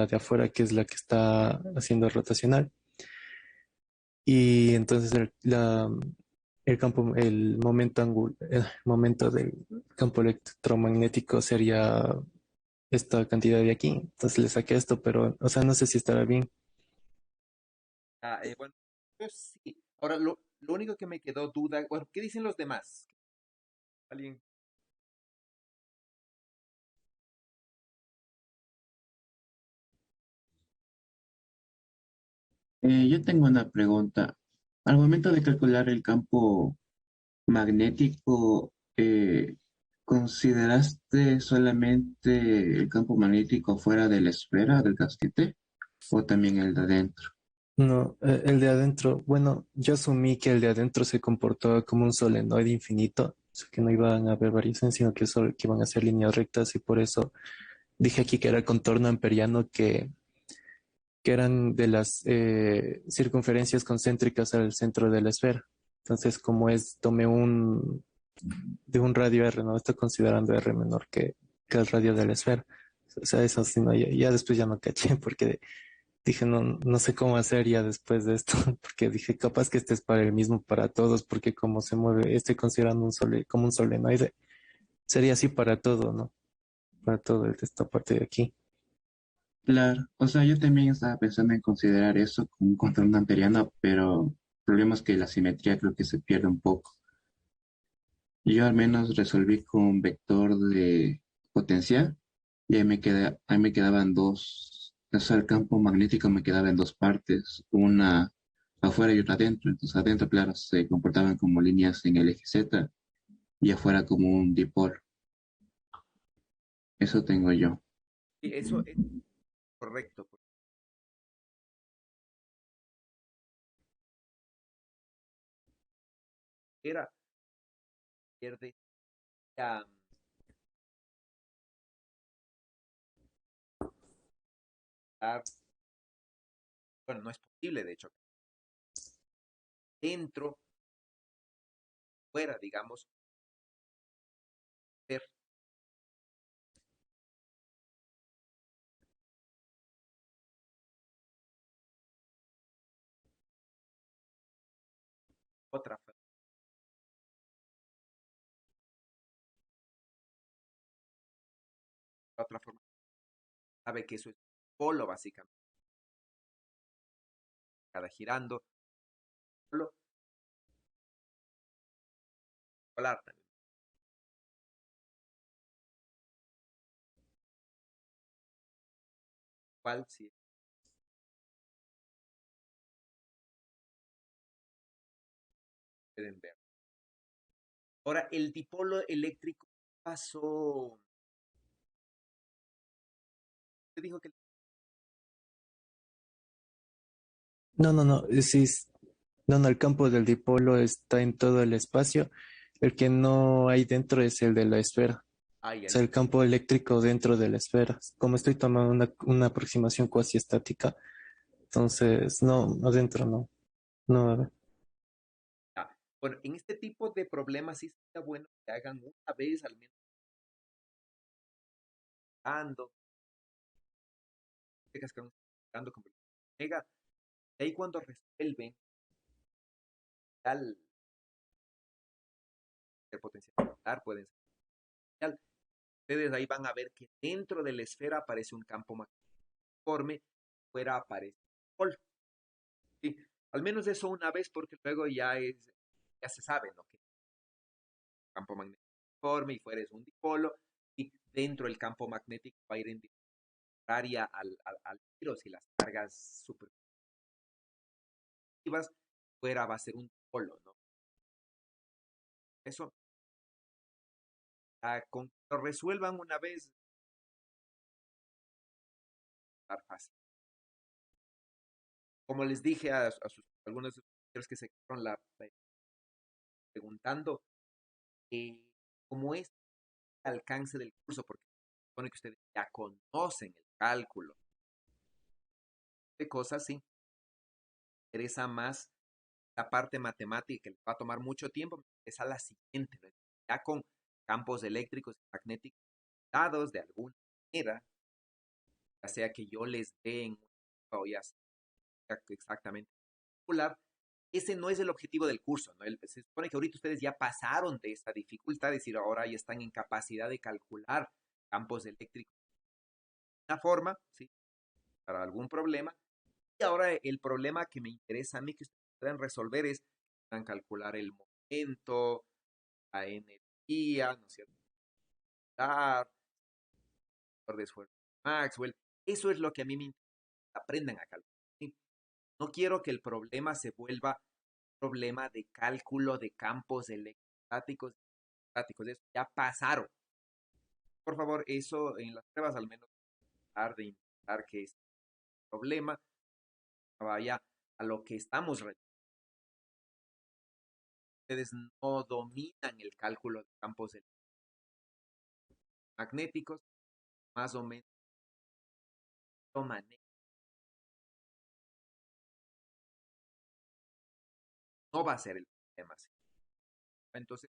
de afuera que es la que está haciendo rotacional. Y entonces el momento del campo electromagnético sería esta cantidad de aquí. Entonces le saqué esto, pero, o sea, no sé si estará bien. Bueno, pues sí. Ahora, lo único que me quedó duda, bueno, ¿qué dicen los demás? ¿Alguien? Yo tengo una pregunta. Al momento de calcular el campo magnético, ¿consideraste solamente el campo magnético fuera de la esfera del casquete o también el de adentro? No, el de adentro, bueno, yo asumí que el de adentro se comportaba como un solenoide infinito, o sea, que no iban a haber variaciones, sino que iban a ser líneas rectas, y por eso dije aquí que era el contorno amperiano que eran de las circunferencias concéntricas al centro de la esfera. Entonces, tomé de un radio R, ¿no? Estoy considerando R menor que el radio de la esfera. O sea, eso sí, no, ya después ya no caché, porque dije, no, no sé cómo hacer ya después de esto, porque dije, capaz que este es para el mismo para todos, porque como se mueve, estoy considerando como un solenoide, sería así para todo, ¿no? Para todo esta parte de aquí. Claro, o sea, yo también estaba pensando en considerar eso como un contorno amperiano, pero el problema es que la simetría creo que se pierde un poco. Yo al menos resolví con un vector de potencial y ahí me quedaban dos, o sea, el campo magnético me quedaba en dos partes, una afuera y otra adentro. Entonces adentro, claro, se comportaban como líneas en el eje Z y afuera como un dipolo. Eso tengo yo. Sí, eso es correcto, porque era pierde ya, bueno, no es posible, de hecho, dentro, fuera, digamos, ver otra. de otra forma, sabe que eso es un polo, básicamente, cada girando, polo polar también. Igual, si pueden ver. Ahora, el dipolo eléctrico pasó. Te dijo que No, no, no, sí, no, no, el campo del dipolo está en todo el espacio. El que no hay dentro es el de la esfera. hay O el sea, el campo eléctrico dentro de la esfera. Como estoy tomando una aproximación cuasi estática, entonces, no, adentro no, no va a haber. ah, bueno, en este tipo de problemas sí sería bueno que hagan una vez al menos ando, que ando con mega, y ahí cuando resuelven tal el potencial nuclear, pueden ser potencial, ustedes ahí van a ver que dentro de la esfera aparece un campo magnetic, fuera aparece un polo. Sí, al menos eso una vez porque luego ya se sabe, ¿no? Que el campo magnético uniforme y fuera es un dipolo y dentro del campo magnético va a ir en contraria al giro si las cargas superpositivas, fuera va a ser un dipolo, ¿no? Eso, con que lo resuelvan una vez, va a estar fácil. Como les dije algunos de los que se quedaron preguntando, cómo es el alcance del curso, porque se supone que ustedes ya conocen el cálculo de cosas, sí, interesa más la parte matemática, que les va a tomar mucho tiempo, es a la siguiente, ¿no? Ya con campos eléctricos y magnéticos dados de alguna manera, ya sea que yo les dé en o ya sea exactamente particular, ese no es el objetivo del curso, ¿no? Se supone que ahorita ustedes ya pasaron de esa dificultad, es decir, ahora ya están en capacidad de calcular campos eléctricos de una forma, ¿sí? Para algún problema. Y ahora el problema que me interesa a mí que ustedes puedan resolver es puedan calcular el momento, la energía, ¿no es cierto? De esfuerzo Maxwell. Eso es lo que a mí me interesa. Aprendan a calcular. ¿Sí? No quiero que el problema se vuelva un problema de cálculo de campos electrostáticos. Eso ya pasaron. Por favor, eso en las pruebas al menos tratar de intentar que este problema vaya a lo que estamos realizando. Ustedes no dominan el cálculo de campos magnéticos, más o menos lo manejan. No va a ser el problema. ¿Sí? Entonces,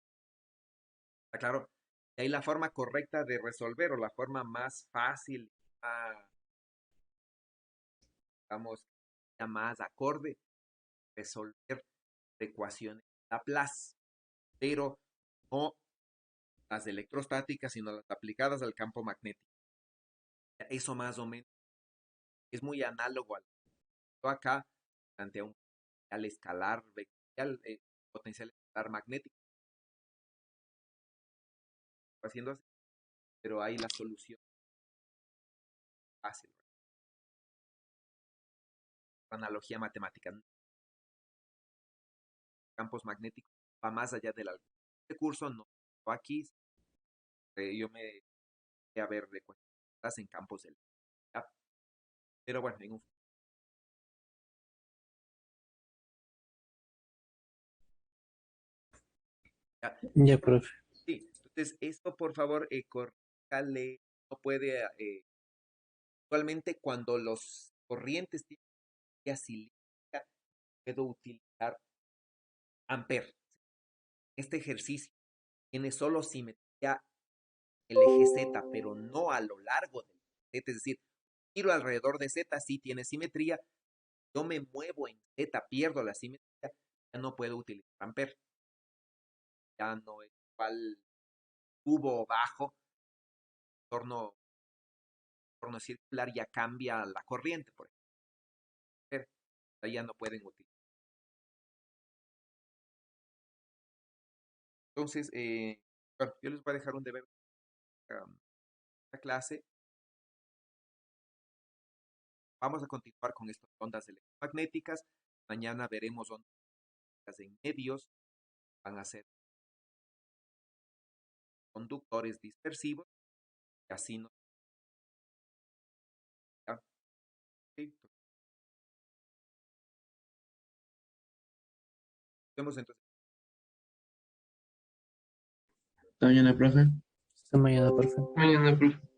está claro, y ahí la forma correcta de resolver o la forma más fácil, digamos, ya más acorde, resolver ecuaciones de Laplace, pero no las electrostáticas, sino las aplicadas al campo magnético. Eso más o menos es muy análogo al acá, ante un potencial escalar vectorial, potencial escalar magnético, haciendo así, pero hay la solución fácil, analogía matemática. Campos magnéticos va más allá del alcance. Este curso no aquí, yo me voy a ver de cuentas en campos del pero bueno, en un ya. Ya, profe. Sí, entonces esto por favor, corríjale, no puede, actualmente cuando los corrientes tienen energía cilíndrica, puedo utilizar Ampere. Este ejercicio tiene solo simetría el eje Z, pero no a lo largo del Z, es decir, giro alrededor de Z, sí tiene simetría, yo me muevo en Z, pierdo la simetría, ya no puedo utilizar Ampere, ya no es igual tubo bajo, torno entorno circular ya cambia la corriente, por ejemplo. Ya no pueden utilizar. Entonces, bueno, yo les voy a dejar un deber para esta clase. Vamos a continuar con estas ondas electromagnéticas. Mañana veremos ondas en medios. Van a ser conductores dispersivos y así nos... ¿ya? Ok, vemos entonces. Hasta mañana, profe. Hasta mañana, profe. Mañana, profe.